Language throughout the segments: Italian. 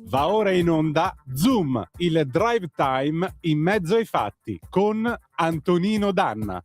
Va ora in onda Zoom, il drive time in mezzo ai fatti con Antonino Danna.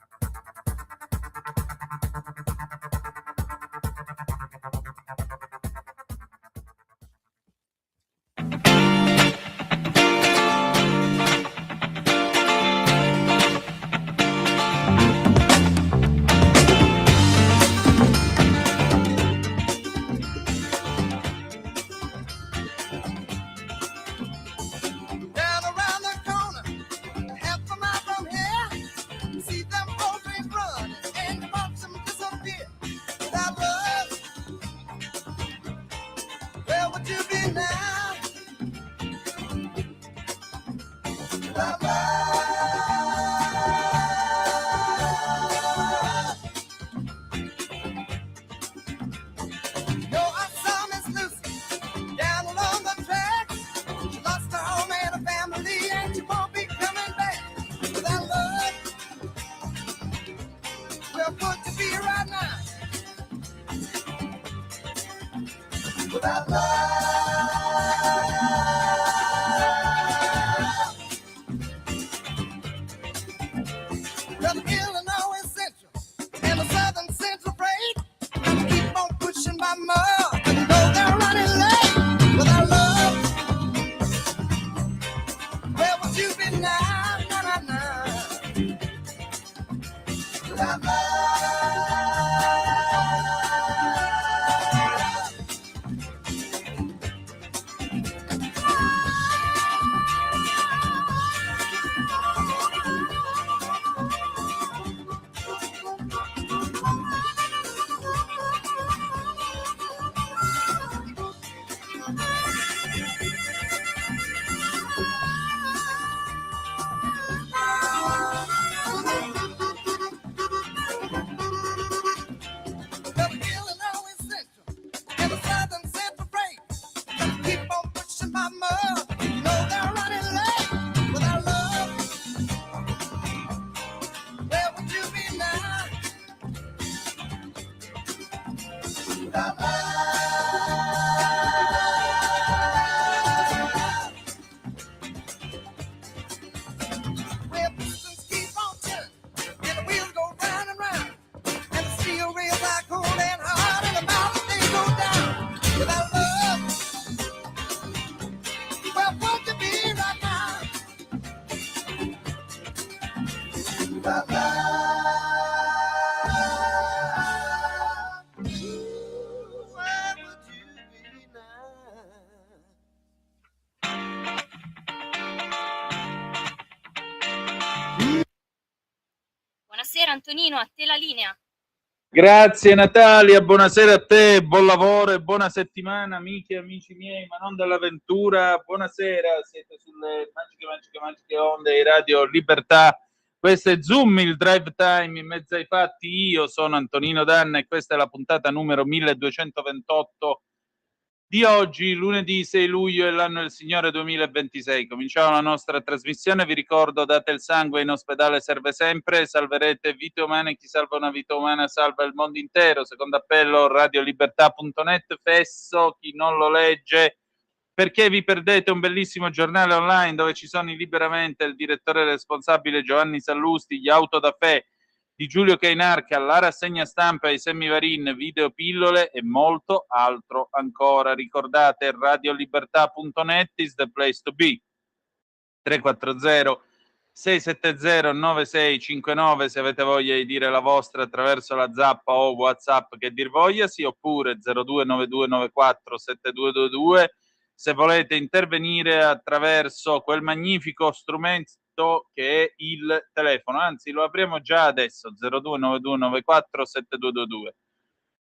Buonasera Antonino, a te la linea. Grazie Natalia, buonasera a te, buon lavoro e buona settimana amiche e amici miei, ma non dell'avventura. Buonasera, siete sulle magiche onde di Radio Libertà. Questo è Zoom, il drive time in mezzo ai fatti. Io sono Antonino Danna e questa è la puntata numero 1228 di oggi, lunedì 6 luglio, è l'anno del Signore 2026. Cominciamo la nostra trasmissione. Vi ricordo, date il sangue, in ospedale serve sempre, salverete vite umane, chi salva una vita umana salva il mondo intero. Secondo appello, radiolibertà.net, fesso, chi non lo legge, perché vi perdete un bellissimo giornale online dove ci sono liberamente il direttore responsabile Giovanni Sallusti, gli Autodafè di Giulio Cainarca, la rassegna stampa di Sammy Varin, video pillole e molto altro ancora. Ricordate, radiolibertà.net is the place to be. 340 670 9659 se avete voglia di dire la vostra attraverso la zappa o WhatsApp che dir vogliasi, oppure 029294 7222 se volete intervenire attraverso quel magnifico strumento che è il telefono, anzi lo apriamo già adesso, 029294 7222.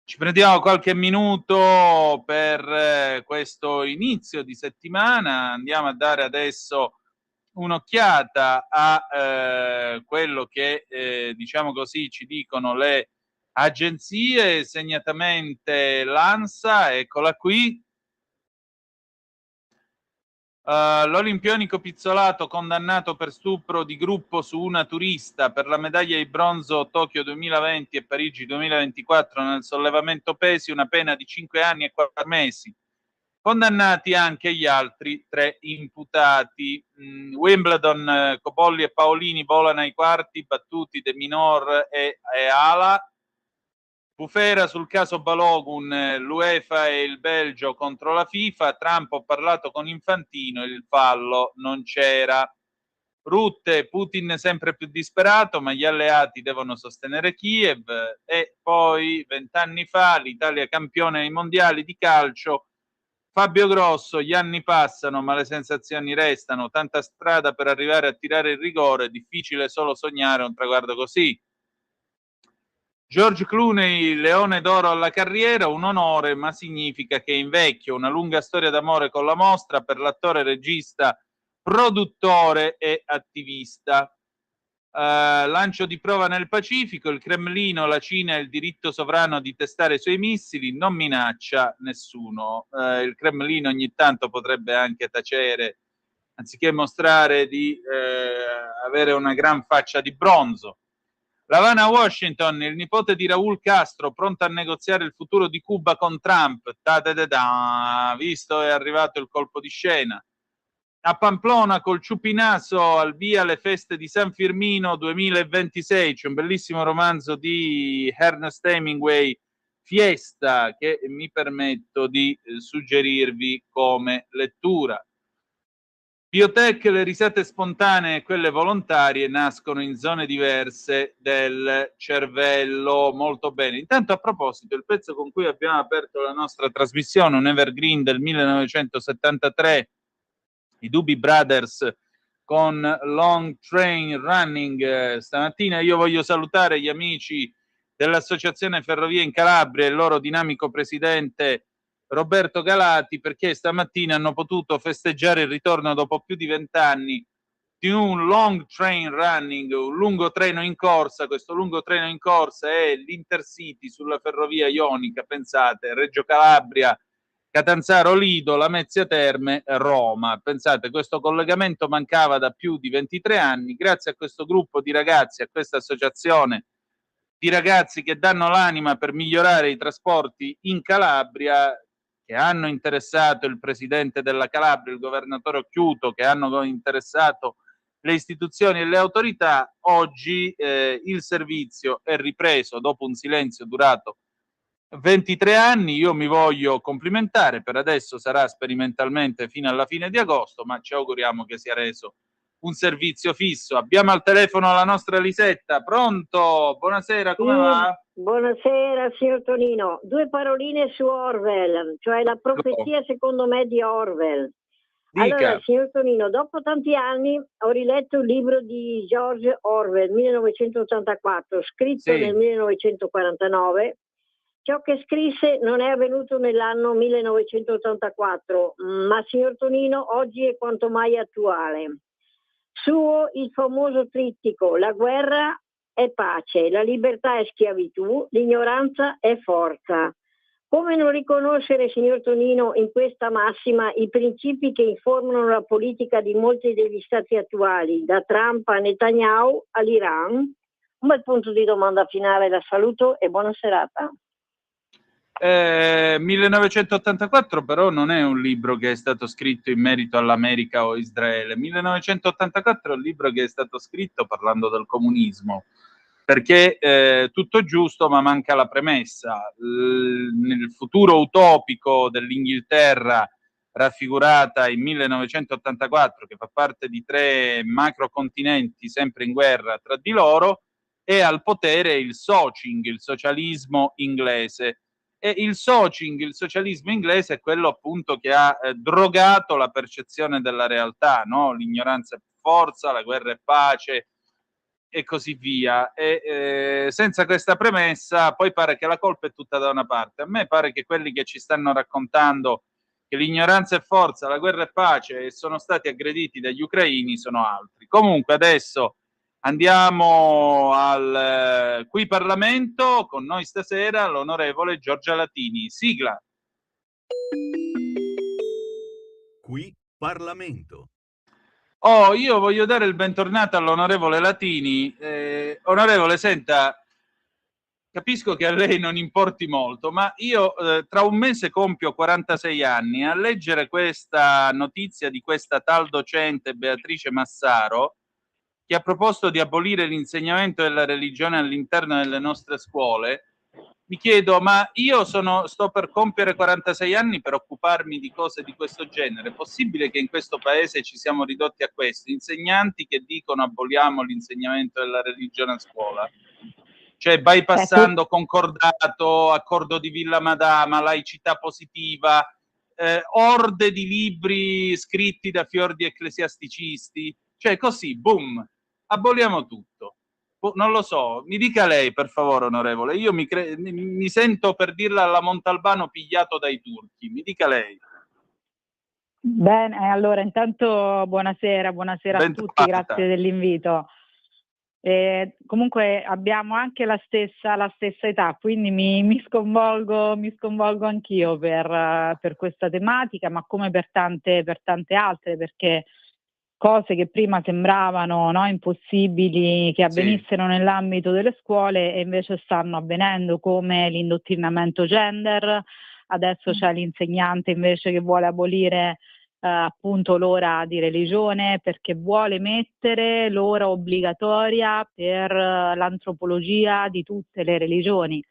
Ci prendiamo qualche minuto per questo inizio di settimana, andiamo a dare adesso un'occhiata a quello che diciamo così ci dicono le agenzie, segnatamente l'ANSA, eccola qui. L'olimpionico Pizzolato condannato per stupro di gruppo su una turista, per la medaglia di bronzo Tokyo 2020 e Parigi 2024 nel sollevamento pesi, una pena di 5 anni e 4 mesi. Condannati anche gli altri 3 imputati. Wimbledon, Cobolli e Paolini volano ai quarti, battuti De Minor e Ala. Bufera sul caso Balogun, l'UEFA e il Belgio contro la FIFA. Trump: ho parlato con Infantino, il fallo non c'era. Rutte: Putin sempre più disperato, ma gli alleati devono sostenere Kiev. E poi 20 anni fa l'Italia campione ai mondiali di calcio. Fabio Grosso: gli anni passano ma le sensazioni restano, tanta strada per arrivare a tirare il rigore, difficile solo sognare un traguardo così. George Clooney, Leone d'oro alla carriera, un onore, ma significa che invecchio. Una lunga storia d'amore con la mostra per l'attore, regista, produttore e attivista. Lancio di prova nel Pacifico, il Cremlino, la Cina ha il diritto sovrano di testare i suoi missili, non minaccia nessuno. Il Cremlino ogni tanto potrebbe anche tacere, anziché mostrare di avere una gran faccia di bronzo. La Havana, Washington, il nipote di Raúl Castro pronto a negoziare il futuro di Cuba con Trump. Visto è arrivato il colpo di scena. A Pamplona col ciupinaso al via le feste di San Firmino 2026, c'è un bellissimo romanzo di Ernest Hemingway, Fiesta, che mi permetto di suggerirvi come lettura. Biotech, le risate spontanee e quelle volontarie nascono in zone diverse del cervello. Molto bene. Intanto, a proposito, il pezzo con cui abbiamo aperto la nostra trasmissione, un evergreen del 1973, i Doobie Brothers con Long Train Running. Stamattina io voglio salutare gli amici dell'Associazione Ferrovie in Calabria e il loro dinamico presidente Roberto Galati, perché stamattina hanno potuto festeggiare il ritorno dopo più di 20 anni di un long train running, un lungo treno in corsa. Questo lungo treno in corsa è l'Intercity sulla ferrovia ionica, pensate, Reggio Calabria, Catanzaro Lido, Lamezia Terme, Roma. Pensate, questo collegamento mancava da più di 23 anni. Grazie a questo gruppo di ragazzi, a questa associazione di ragazzi che danno l'anima per migliorare i trasporti in Calabria, che hanno interessato il presidente della Calabria, il governatore Occhiuto, che hanno interessato le istituzioni e le autorità, oggi il servizio è ripreso dopo un silenzio durato 23 anni. Io mi voglio complimentare, per adesso sarà sperimentalmente fino alla fine di agosto, ma ci auguriamo che sia reso un servizio fisso. Abbiamo al telefono la nostra Lisetta. Pronto? Buonasera, come va? Buonasera signor Tonino. 2 paroline su Orwell, cioè la profezia secondo me di Orwell. Dica. Allora, signor Tonino, dopo tanti anni ho riletto il libro di George Orwell, 1984, scritto nel 1949. Ciò che scrisse non è avvenuto nell'anno 1984, ma signor Tonino oggi è quanto mai attuale. Suo il famoso trittico: la guerra è pace, la libertà è schiavitù, l'ignoranza è forza. Come non riconoscere, signor Tonino, in questa massima i principi che informano la politica di molti degli stati attuali, da Trump a Netanyahu all'Iran? Un bel punto di domanda finale, la saluto e buona serata. 1984 però non è un libro che è stato scritto in merito all'America o Israele. 1984 è un libro che è stato scritto parlando del comunismo, perché tutto giusto ma manca la premessa. Nel futuro utopico dell'Inghilterra raffigurata in 1984, che fa parte di 3 macrocontinenti sempre in guerra tra di loro, è al potere il Socing, il socialismo inglese. E il Socing, il socialismo inglese, è quello appunto che ha drogato la percezione della realtà, no? L'ignoranza è forza, la guerra è pace e così via. E senza questa premessa poi pare che la colpa è tutta da una parte. A me pare che quelli che ci stanno raccontando che l'ignoranza è forza, la guerra è pace e sono stati aggrediti dagli ucraini sono altri. Comunque adesso andiamo al Qui Parlamento, con noi stasera l'onorevole Giorgia Latini. Sigla. Qui Parlamento. Oh, io voglio dare il bentornato all'onorevole Latini. Onorevole, senta, capisco che a lei non importi molto, ma io tra un mese compio 46 anni. A leggere questa notizia di questa tal docente Beatrice Massaro, che ha proposto di abolire l'insegnamento della religione all'interno delle nostre scuole, mi chiedo, ma io sto per compiere 46 anni per occuparmi di cose di questo genere? È possibile che in questo paese ci siamo ridotti a questo? Insegnanti che dicono aboliamo l'insegnamento della religione a scuola? Cioè bypassando concordato, accordo di Villa Madama, laicità positiva, orde di libri scritti da fior di ecclesiasticisti, cioè così, boom, aboliamo tutto. Non lo so, mi dica lei per favore, onorevole, io mi sento, per dirla alla Montalbano, pigliato dai turchi, mi dica lei. Bene, allora intanto buonasera a tutti, grazie dell'invito. Comunque abbiamo anche la stessa età, quindi mi sconvolgo anch'io per questa tematica, ma come per tante altre, perché cose che prima sembravano, no, impossibili che avvenissero nell'ambito delle scuole e invece stanno avvenendo, come l'indottrinamento gender. Adesso c'è l'insegnante invece che vuole abolire appunto l'ora di religione, perché vuole mettere l'ora obbligatoria per l'antropologia di tutte le religioni.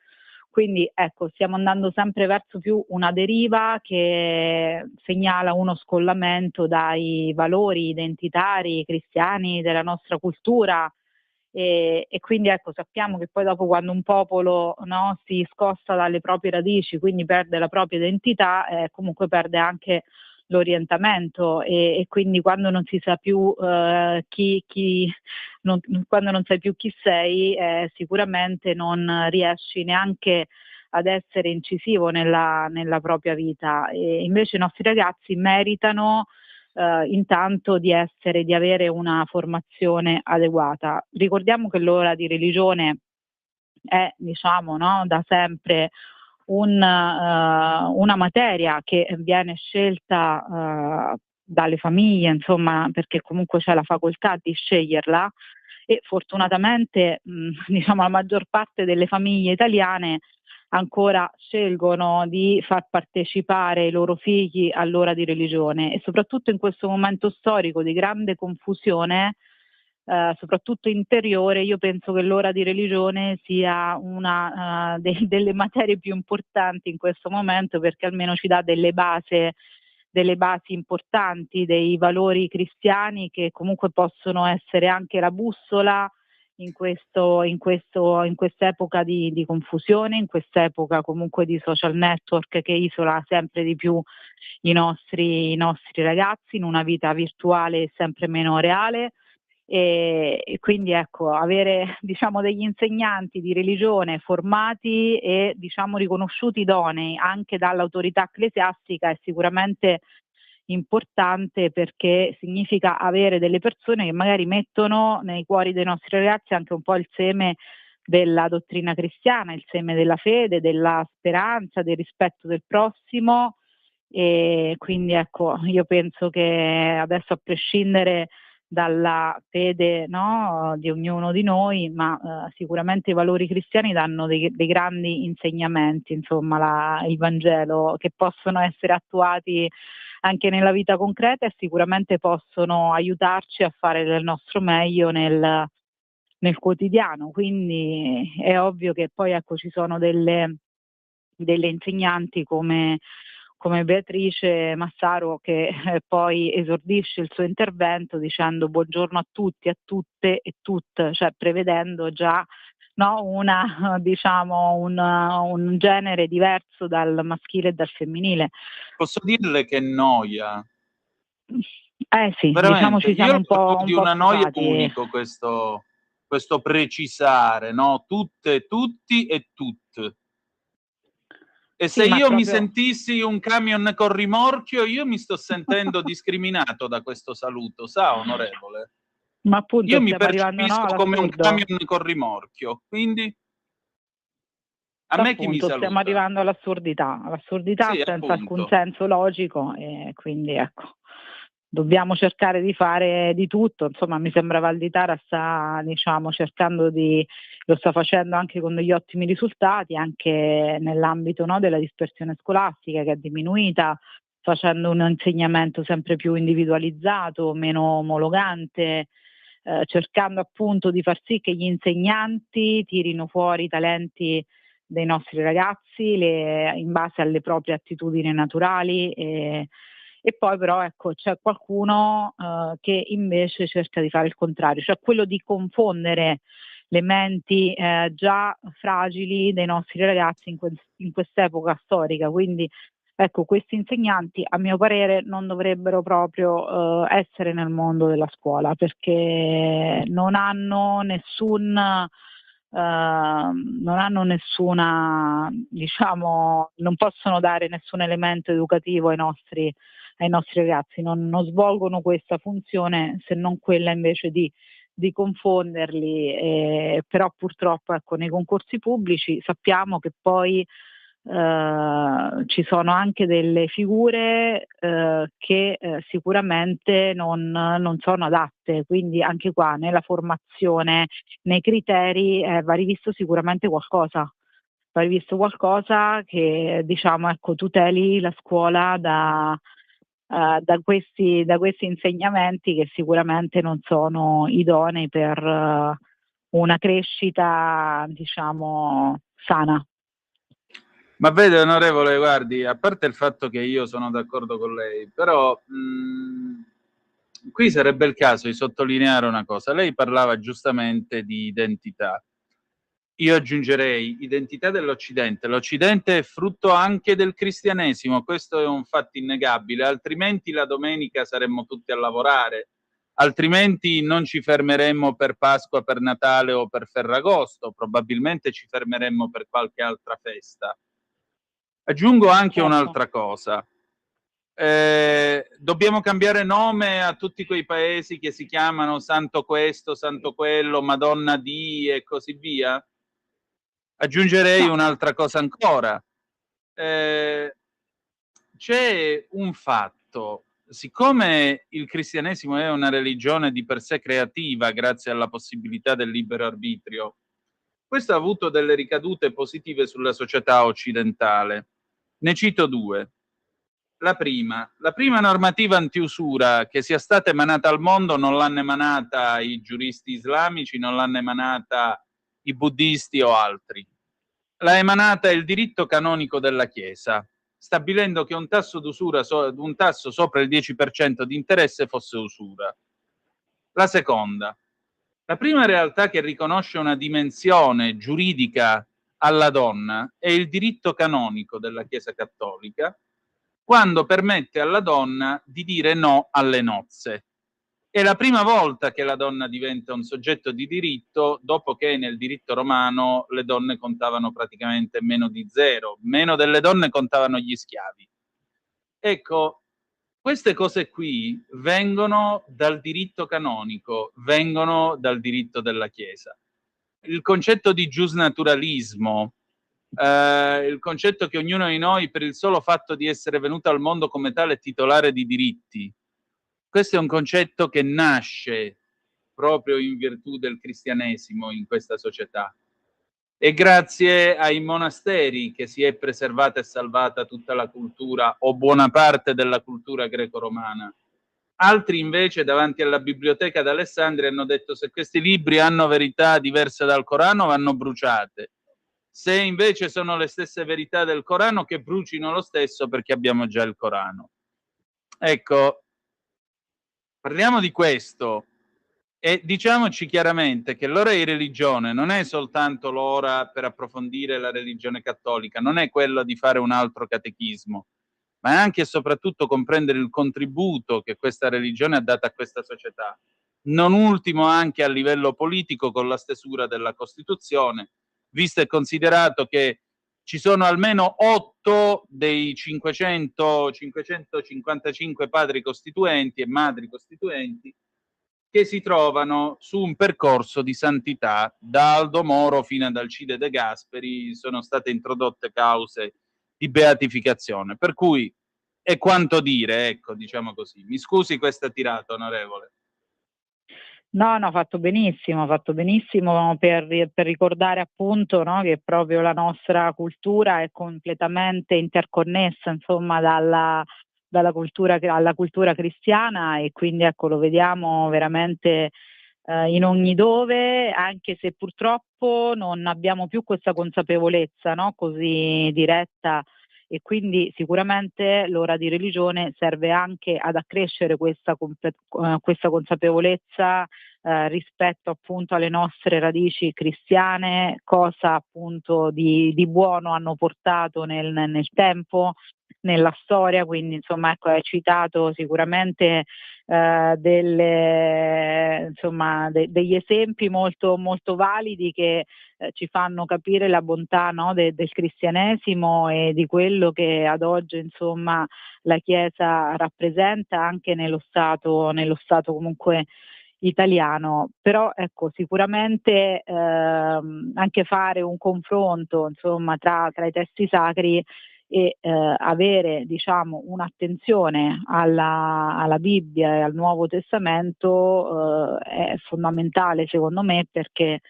Quindi ecco, stiamo andando sempre verso più una deriva che segnala uno scollamento dai valori identitari cristiani della nostra cultura, e quindi ecco, sappiamo che poi dopo, quando un popolo, no, si scosta dalle proprie radici, quindi perde la propria identità, comunque perde anche l'orientamento, e quindi quando non si sa più quando non sai più chi sei, sicuramente non riesci neanche ad essere incisivo nella propria vita. E invece i nostri ragazzi meritano intanto di avere una formazione adeguata. Ricordiamo che l'ora di religione è, diciamo, no, da sempre una materia che viene scelta dalle famiglie, insomma, perché comunque c'è la facoltà di sceglierla, e fortunatamente diciamo la maggior parte delle famiglie italiane ancora scelgono di far partecipare i loro figli all'ora di religione, e soprattutto in questo momento storico di grande confusione, soprattutto interiore, io penso che l'ora di religione sia una delle materie più importanti in questo momento, perché almeno ci dà delle basi importanti, dei valori cristiani che comunque possono essere anche la bussola in quest'epoca di confusione, in quest'epoca comunque di social network che isola sempre di più i nostri ragazzi in una vita virtuale sempre meno reale. E quindi ecco, avere, diciamo, degli insegnanti di religione formati e, diciamo, riconosciuti idonei anche dall'autorità ecclesiastica è sicuramente importante, perché significa avere delle persone che magari mettono nei cuori dei nostri ragazzi anche un po' il seme della dottrina cristiana, il seme della fede, della speranza, del rispetto del prossimo. E quindi ecco, io penso che adesso, a prescindere dalla fede, no, di ognuno di noi, ma sicuramente i valori cristiani danno dei grandi insegnamenti, insomma, il Vangelo, che possono essere attuati anche nella vita concreta e sicuramente possono aiutarci a fare del nostro meglio nel quotidiano. Quindi è ovvio che poi, ecco, ci sono delle insegnanti come Beatrice Massaro, che poi esordisce il suo intervento dicendo buongiorno a tutti, a tutte e tutte, cioè prevedendo già, no, diciamo un genere diverso dal maschile e dal femminile. Posso dirle che noia? Sì, veramente, diciamo ci siamo un po' di una noia stufati. unico questo precisare, no? Tutte, tutti e tutte. E se io mi sentissi un camion con rimorchio, io mi sto sentendo discriminato da questo saluto, sa, onorevole? Ma appunto io mi percepisco come un camion con rimorchio, quindi a me chi mi saluta? Stiamo arrivando all'assurdità sì, senza alcun senso logico, e quindi ecco. dobbiamo cercare di fare di tutto. Insomma, mi sembra Valditara sta, diciamo, lo sta facendo anche con degli ottimi risultati, anche nell'ambito, no, della dispersione scolastica, che è diminuita, facendo un insegnamento sempre più individualizzato, meno omologante, cercando appunto di far sì che gli insegnanti tirino fuori i talenti dei nostri ragazzi in base alle proprie attitudini naturali, e poi però ecco, c'è qualcuno che invece cerca di fare il contrario, cioè quello di confondere le menti già fragili dei nostri ragazzi in quest'epoca storica. Quindi ecco, questi insegnanti a mio parere non dovrebbero proprio essere nel mondo della scuola, perché non hanno nessuna, diciamo, non possono dare nessun elemento educativo ai nostri ragazzi, non svolgono questa funzione, se non quella invece di confonderli, però purtroppo ecco, nei concorsi pubblici sappiamo che poi ci sono anche delle figure che sicuramente non sono adatte, quindi anche qua nella formazione, nei criteri va rivisto sicuramente qualcosa. Va rivisto qualcosa che, diciamo, ecco, tuteli la scuola da questi insegnamenti che sicuramente non sono idonei per una crescita, diciamo, sana. Ma vede, onorevole, guardi, a parte il fatto che io sono d'accordo con lei, però qui sarebbe il caso di sottolineare una cosa. Lei parlava giustamente di identità. Io aggiungerei identità dell'Occidente. L'Occidente è frutto anche del cristianesimo, questo è un fatto innegabile, altrimenti la domenica saremmo tutti a lavorare, altrimenti non ci fermeremmo per Pasqua, per Natale o per Ferragosto, probabilmente ci fermeremmo per qualche altra festa. Aggiungo anche un'altra cosa. Dobbiamo cambiare nome a tutti quei paesi che si chiamano Santo questo, Santo quello, Madonna di e così via? Aggiungerei un'altra cosa ancora. C'è un fatto. Siccome il cristianesimo è una religione di per sé creativa, grazie alla possibilità del libero arbitrio, questo ha avuto delle ricadute positive sulla società occidentale. Ne cito due. La prima normativa antiusura che sia stata emanata al mondo non l'hanno emanata i giuristi islamici, non l'hanno emanata i buddisti o altri. L'ha emanata il diritto canonico della Chiesa, stabilendo che un tasso d'usura, un tasso sopra il 10% di interesse fosse usura. La seconda, la prima realtà che riconosce una dimensione giuridica alla donna è il diritto canonico della Chiesa Cattolica, quando permette alla donna di dire no alle nozze. È la prima volta che la donna diventa un soggetto di diritto, dopo che nel diritto romano le donne contavano praticamente meno di zero, meno delle donne contavano gli schiavi. Ecco, queste cose qui vengono dal diritto canonico, vengono dal diritto della Chiesa. Il concetto di giusnaturalismo, il concetto che ognuno di noi, per il solo fatto di essere venuto al mondo come tale, è titolare di diritti, questo è un concetto che nasce proprio in virtù del cristianesimo in questa società. E grazie ai monasteri che si è preservata e salvata tutta la cultura o buona parte della cultura greco-romana. Altri invece davanti alla biblioteca d'Alessandria hanno detto: se questi libri hanno verità diverse dal Corano vanno bruciate, se invece sono le stesse verità del Corano che brucino lo stesso perché abbiamo già il Corano. Ecco, parliamo di questo e diciamoci chiaramente che l'ora di religione non è soltanto l'ora per approfondire la religione cattolica, non è quello di fare un altro catechismo, ma è anche e soprattutto comprendere il contributo che questa religione ha dato a questa società, non ultimo anche a livello politico con la stesura della Costituzione, visto e considerato che ci sono almeno 8 dei 555 padri costituenti e madri costituenti che si trovano su un percorso di santità. Da Aldo Moro fino ad Alcide De Gasperi sono state introdotte cause di beatificazione, per cui e quanto dire, ecco, diciamo così. Mi scusi questa tirata, onorevole. No, ha fatto benissimo per ricordare appunto, no, che proprio la nostra cultura è completamente interconnessa, insomma, dalla cultura alla cultura cristiana, e quindi ecco, lo vediamo veramente in ogni dove, anche se purtroppo non abbiamo più questa consapevolezza, no, così diretta, e quindi sicuramente l'ora di religione serve anche ad accrescere questa consapevolezza rispetto appunto alle nostre radici cristiane, cosa appunto di buono hanno portato nel tempo, nella storia. Quindi insomma, ecco, hai citato sicuramente degli esempi molto, molto validi che ci fanno capire la bontà, no, del cristianesimo e di quello che ad oggi insomma la Chiesa rappresenta anche nello stato comunque italiano. Però ecco, sicuramente anche fare un confronto insomma tra i testi sacri e avere, diciamo, un'attenzione alla Bibbia e al Nuovo Testamento è fondamentale secondo me, perché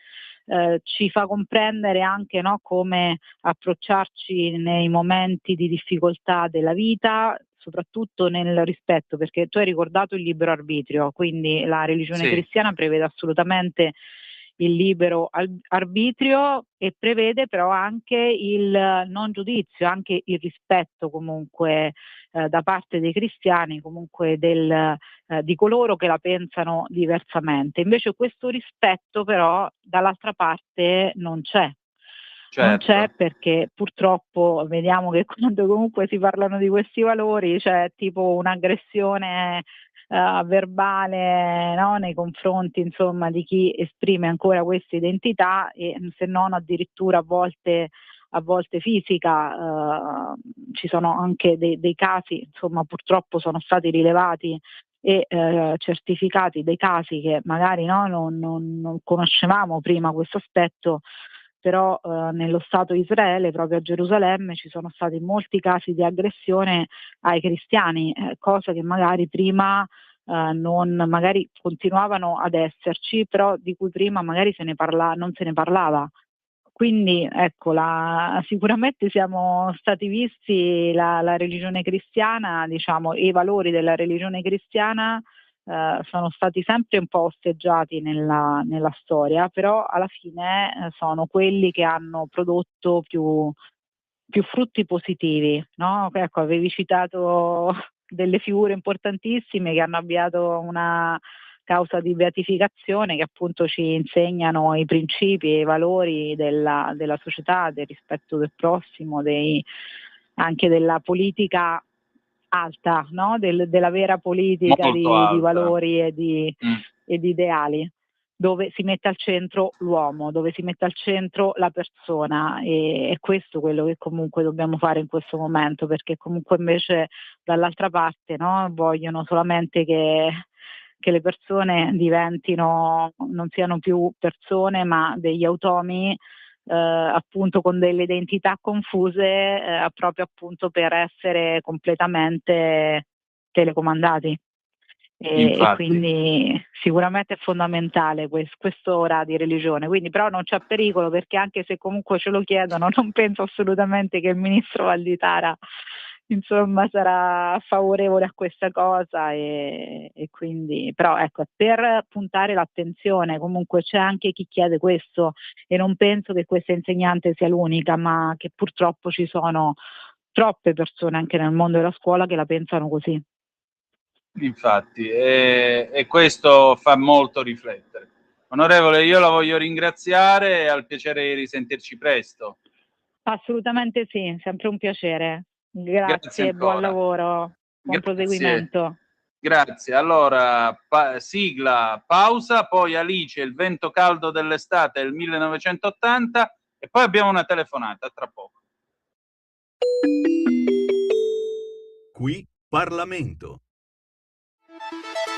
ci fa comprendere anche, no, come approcciarci nei momenti di difficoltà della vita, soprattutto nel rispetto, perché tu hai ricordato il libero arbitrio, quindi la religione cristiana prevede assolutamente il libero arbitrio e prevede però anche il non giudizio, anche il rispetto comunque da parte dei cristiani, comunque di coloro che la pensano diversamente. Invece questo rispetto però dall'altra parte non c'è. Certo. Non c'è, perché purtroppo vediamo che quando comunque si parlano di questi valori c'è tipo un'aggressione verbale, no, nei confronti insomma di chi esprime ancora questa identità, e se non addirittura a volte fisica. Ci sono anche dei casi, insomma, purtroppo sono stati rilevati e certificati dei casi che magari, no, non conoscevamo prima questo aspetto, però nello Stato Israele, proprio a Gerusalemme, ci sono stati molti casi di aggressione ai cristiani, cosa che magari prima magari continuavano ad esserci, però di cui prima magari non se ne parlava. Quindi ecco, sicuramente siamo stati visti la religione cristiana, diciamo, e i valori della religione cristiana sono stati sempre un po' osteggiati nella storia, però alla fine sono quelli che hanno prodotto più frutti positivi, no? Ecco, avevi citato delle figure importantissime che hanno avviato una causa di beatificazione, che appunto ci insegnano i principi e i valori della società, del rispetto del prossimo, anche della politica alta, no? Della vera politica di valori e di ideali, dove si mette al centro l'uomo, dove si mette al centro la persona, e è questo quello che comunque dobbiamo fare in questo momento, perché comunque invece dall'altra parte, no, vogliono solamente che le persone non siano più persone ma degli automi, appunto con delle identità confuse, proprio appunto per essere completamente telecomandati. E quindi sicuramente è fondamentale quest'ora di religione, quindi però non c'è pericolo, perché anche se comunque ce lo chiedono non penso assolutamente che il ministro Valditara insomma sarà favorevole a questa cosa, e quindi però ecco, per puntare l'attenzione, comunque c'è anche chi chiede questo, e non penso che questa insegnante sia l'unica, ma che purtroppo ci sono troppe persone anche nel mondo della scuola che la pensano così. Infatti, e questo fa molto riflettere. Onorevole, io la voglio ringraziare e al piacere di risentirci presto. Assolutamente sì, sempre un piacere. Grazie, buon lavoro, buon proseguimento. Grazie. Allora, sigla, pausa, poi Alice, il vento caldo dell'estate del 1980, e poi abbiamo una telefonata, tra poco. Qui Parlamento.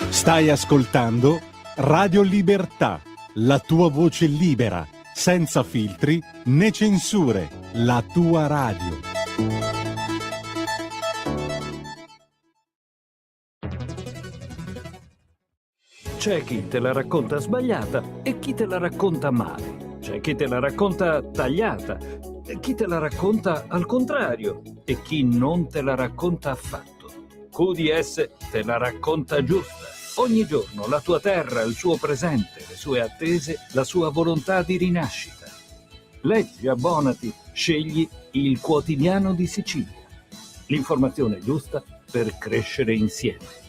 Stai ascoltando Radio Libertà, la tua voce libera, senza filtri né censure, la tua radio. C'è chi te la racconta sbagliata e chi te la racconta male. C'è chi te la racconta tagliata e chi te la racconta al contrario e chi non te la racconta affatto. QDS te la racconta giusta. Ogni giorno la tua terra, il suo presente, le sue attese, la sua volontà di rinascita. Leggi, abbonati, scegli il Quotidiano di Sicilia. L'informazione giusta per crescere insieme.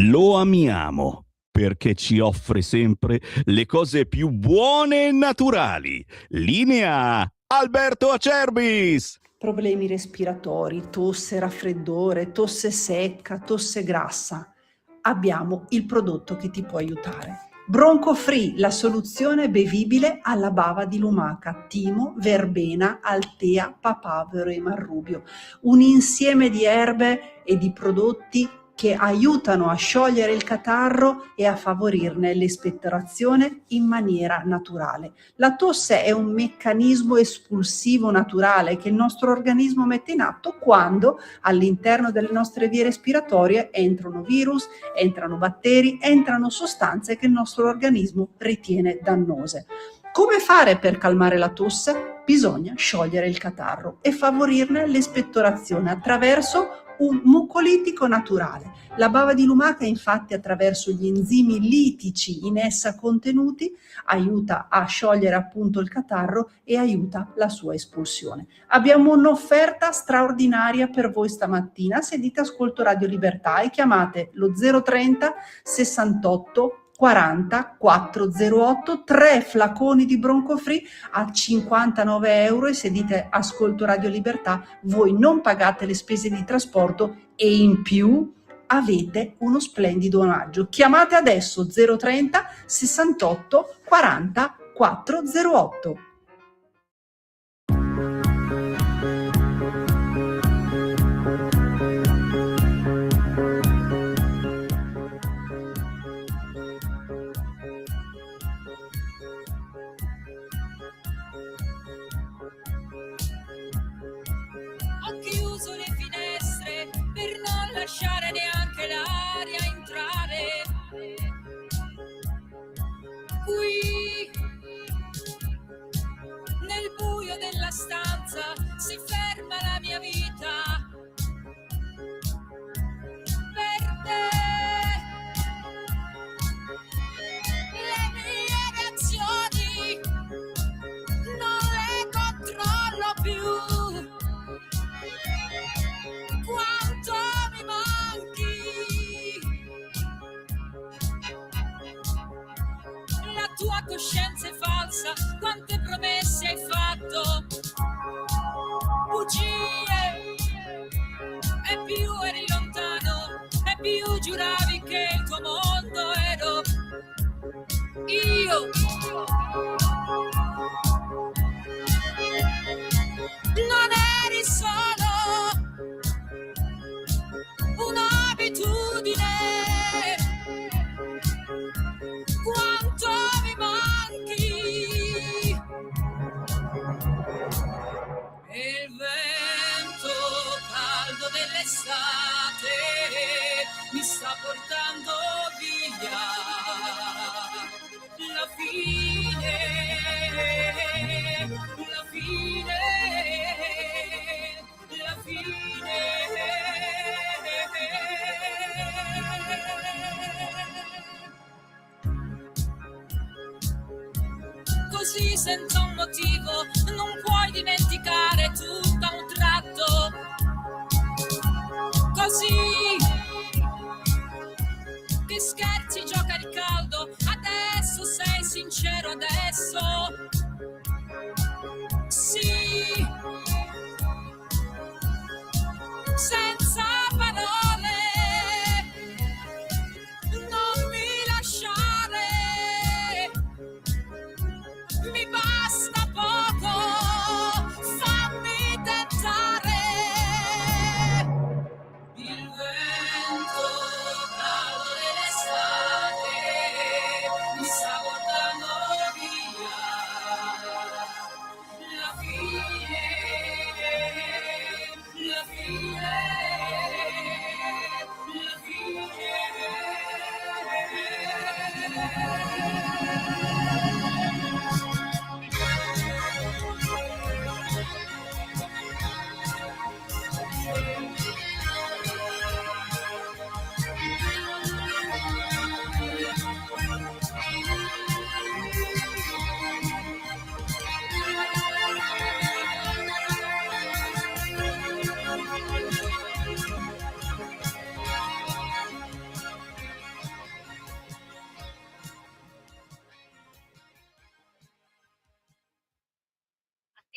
Lo amiamo perché ci offre sempre le cose più buone e naturali. Linea Alberto Acerbis. Problemi respiratori, tosse, raffreddore, tosse secca, tosse grassa. Abbiamo il prodotto che ti può aiutare. Bronco Free, la soluzione bevibile alla bava di lumaca, timo, verbena, altea, papavero e marrubio. Un insieme di erbe e di prodotti che aiutano a sciogliere il catarro e a favorirne l'espettorazione in maniera naturale. La tosse è un meccanismo espulsivo naturale che il nostro organismo mette in atto quando all'interno delle nostre vie respiratorie entrano virus, entrano batteri, entrano sostanze che il nostro organismo ritiene dannose. Come fare per calmare la tosse? Bisogna sciogliere il catarro e favorirne l'espettorazione attraverso un mucolitico naturale. La bava di lumaca, infatti, attraverso gli enzimi litici in essa contenuti, aiuta a sciogliere appunto il catarro e aiuta la sua espulsione. Abbiamo un'offerta straordinaria per voi stamattina. Se dite ascolto Radio Libertà e chiamate lo 030 68 40 408, 3 flaconi di Bronco Free a 59 euro, e se dite ascolto Radio Libertà voi non pagate le spese di trasporto e in più avete uno splendido omaggio. Chiamate adesso 030 68 40 408. Lasciare neanche l'aria entrare qui nel buio della stanza si ferma la mia vita per te, le mie reazioni non le controllo più. Quanto mi manchi, la tua coscienza è falsa, quante promesse hai fatto, bugie, e più eri lontano, e più giuravi che il tuo mondo ero io. Non eri solo un'abitudine, quanto mi manchi, e il vento caldo dell'estate mi sta portando via, la fine, la fine, la fine. Così senza un motivo non puoi dimenticare tutto a un tratto, così che scherzi, gioca il caldo, adesso sei sincero, adesso sì, senza parole, non mi lasciare, mi basta poco, fammi tentare, il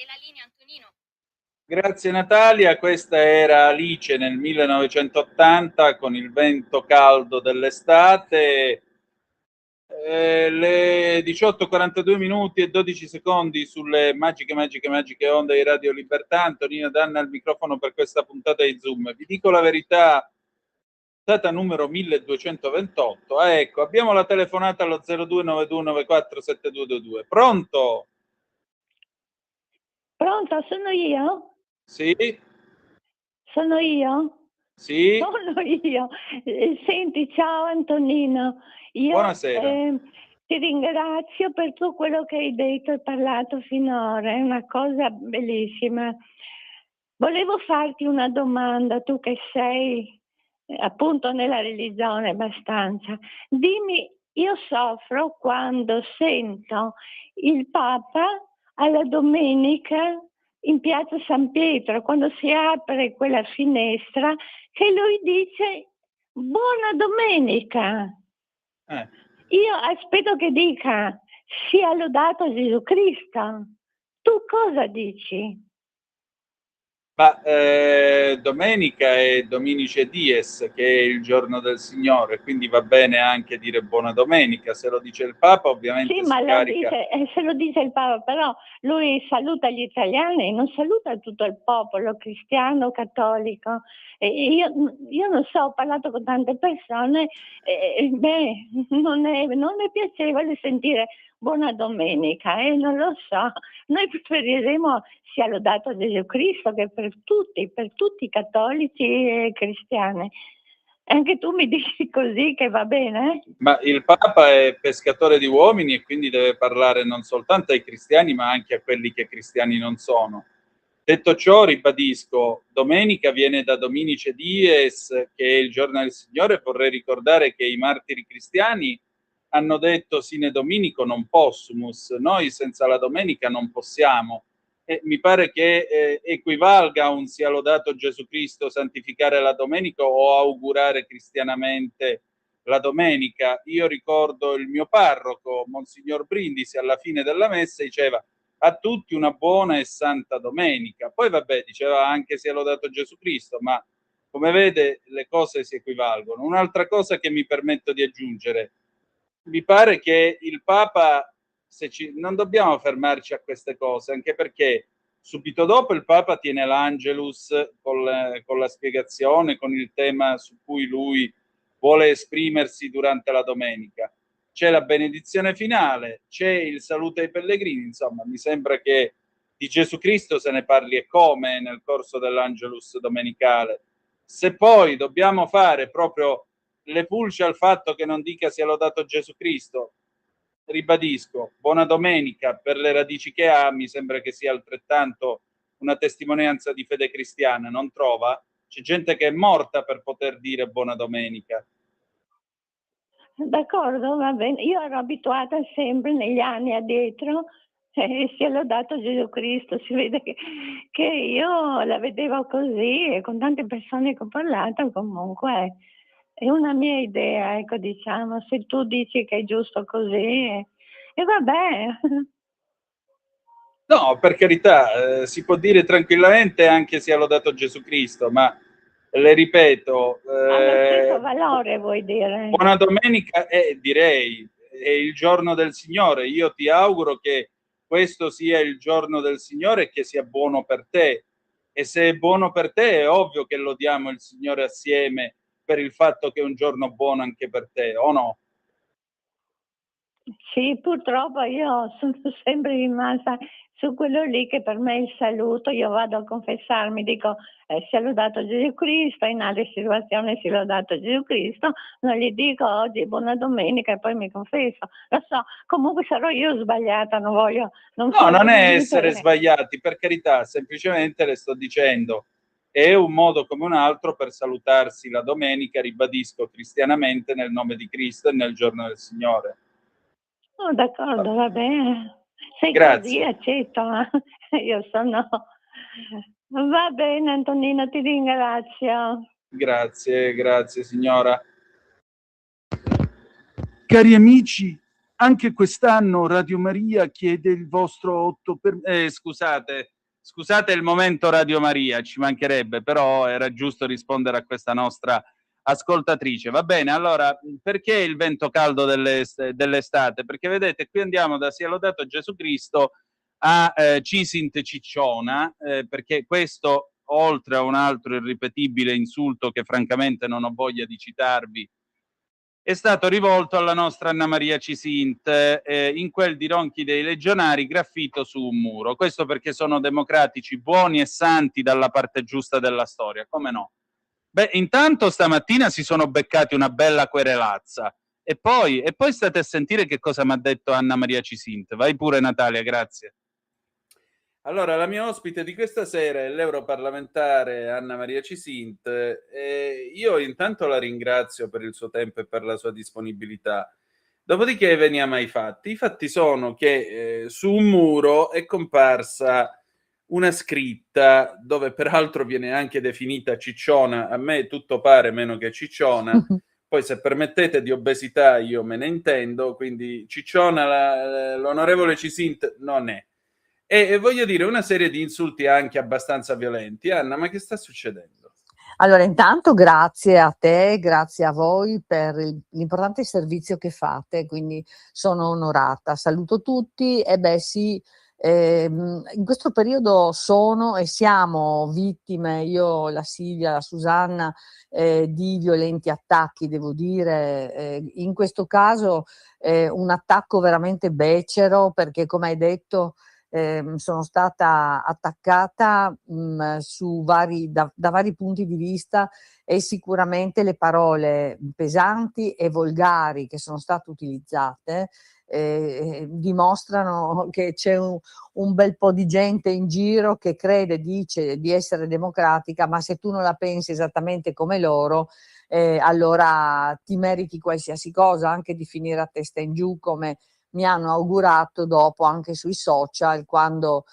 la linea, Antonino. Grazie Natalia, questa era Alice nel 1980 con il vento caldo dell'estate. Le 18:42 minuti e 12 secondi sulle magiche onde di Radio Libertà. Antonino Danna al microfono per questa puntata di Zoom. Vi dico la verità, puntata numero 1228. Ecco, abbiamo la telefonata allo 0292947222. Pronto? Pronto, sono io? Sì? Sono io? Sì? Sono io. Senti, ciao Antonino. Io Buonasera. ti ringrazio per tutto quello che hai detto e parlato finora, è una cosa bellissima. Volevo farti una domanda, tu che sei appunto nella religione abbastanza. Dimmi, io soffro quando sento il Papa alla domenica in piazza San Pietro, quando si apre quella finestra, che lui dice buona domenica. Io aspetto che dica sia lodato Gesù Cristo. Tu cosa dici? Ma domenica è Dominice Dies, che è il giorno del Signore, quindi va bene anche dire buona domenica. Se lo dice il Papa, ovviamente Sì, si ma carica. se lo dice il Papa, però lui saluta gli italiani, non saluta tutto il popolo cristiano, cattolico. E io non so, ho parlato con tante persone, non è piacevole sentire buona domenica, non lo so. Noi preferiremo sia lodato Gesù Cristo, che per tutti i cattolici e cristiani. Anche tu mi dici così che va bene? Ma il Papa è pescatore di uomini e quindi deve parlare non soltanto ai cristiani, ma anche a quelli che cristiani non sono. Detto ciò, ribadisco, domenica viene da Dominice Dies, che è il giorno del Signore. Vorrei ricordare che i martiri cristiani hanno detto sine dominico non possumus, noi senza la domenica non possiamo. E mi pare che equivalga a un sia lodato Gesù Cristo santificare la domenica o augurare cristianamente la domenica. Io ricordo il mio parroco, Monsignor Brindisi, alla fine della messa diceva a tutti una buona e santa domenica. Poi vabbè, diceva anche sia lodato Gesù Cristo, ma come vede le cose si equivalgono. Un'altra cosa che mi permetto di aggiungere, mi pare che il Papa, non dobbiamo fermarci a queste cose, anche perché subito dopo il Papa tiene l'Angelus con la spiegazione, con il tema su cui lui vuole esprimersi durante la domenica. C'è la benedizione finale, c'è il saluto ai pellegrini, insomma, mi sembra che di Gesù Cristo se ne parli e come nel corso dell'Angelus domenicale. Se poi dobbiamo fare proprio le pulce al fatto che non dica sia lodato Gesù Cristo, ribadisco, buona domenica per le radici che ha, mi sembra che sia altrettanto una testimonianza di fede cristiana, non trova? C'è gente che è morta per poter dire buona domenica. D'accordo, va bene. Io ero abituata sempre negli anni addietro, sia lodato Gesù Cristo, si vede che io la vedevo così e con tante persone che ho parlato comunque è una mia idea, ecco, diciamo, se tu dici che è giusto così, e vabbè. No, per carità, si può dire tranquillamente anche sia lodato Gesù Cristo, ma le ripeto, Ha lo stesso valore, vuoi dire? buona domenica direi, è il giorno del Signore. Io ti auguro che questo sia il giorno del Signore e che sia buono per te. E se è buono per te è ovvio che lodiamo il Signore assieme per il fatto che è un giorno buono anche per te, o no? Sì, purtroppo io sono sempre rimasta su quello lì che per me è il saluto. Io vado a confessarmi, dico sia lodato Gesù Cristo, in altre situazioni sia lodato Gesù Cristo, non gli dico oggi buona domenica e poi mi confesso. Lo so, comunque sarò io sbagliata, non voglio... No, non è essere sbagliati, per carità, semplicemente le sto dicendo, è un modo come un altro per salutarsi la domenica, ribadisco, cristianamente nel nome di Cristo e nel giorno del Signore. Oh, d'accordo, va bene. Sei Grazie. così, accetto. Io sono... Va bene, Antonino, ti ringrazio. Grazie signora. Cari amici, Anche quest'anno Radio Maria chiede il vostro 8 per... Scusate il momento Radio Maria, ci mancherebbe, però era giusto rispondere a questa nostra ascoltatrice. Va bene, allora, perché il vento caldo dell'estate? Perché vedete, qui andiamo da Sia lodato Gesù Cristo a Cisint Cicciona, perché questo, oltre a un altro irripetibile insulto che francamente non ho voglia di citarvi, è stato rivolto alla nostra Anna Maria Cisint in quel di Ronchi dei Legionari graffito su un muro. Questo perché sono democratici, buoni e santi dalla parte giusta della storia, come no? Beh, intanto stamattina si sono beccati una bella querelazza e poi state a sentire che cosa mi ha detto Anna Maria Cisint. Vai pure Natalia, grazie. Allora, la mia ospite di questa sera è l'europarlamentare Anna Maria Cisint e io intanto la ringrazio per il suo tempo e per la sua disponibilità. Dopodiché veniamo ai fatti. I fatti sono che su un muro è comparsa una scritta dove peraltro viene anche definita cicciona. A me tutto pare meno che cicciona. Poi se permettete di obesità io me ne intendo, quindi cicciona l'onorevole Cisint non è. E voglio dire una serie di insulti anche abbastanza violenti. Anna, ma che sta succedendo? Allora, intanto grazie a te, grazie a voi per l'importante servizio che fate, quindi sono onorata. Saluto tutti e beh sì, in questo periodo sono e siamo vittime, io, la Silvia, la Susanna, di violenti attacchi, devo dire. In questo caso un attacco veramente becero perché, come hai detto, sono stata attaccata da vari punti di vista e sicuramente le parole pesanti e volgari che sono state utilizzate dimostrano che c'è un bel po' di gente in giro che dice di essere democratica, ma se tu non la pensi esattamente come loro, allora ti meriti qualsiasi cosa, anche di finire a testa in giù, come mi hanno augurato dopo anche sui social, quando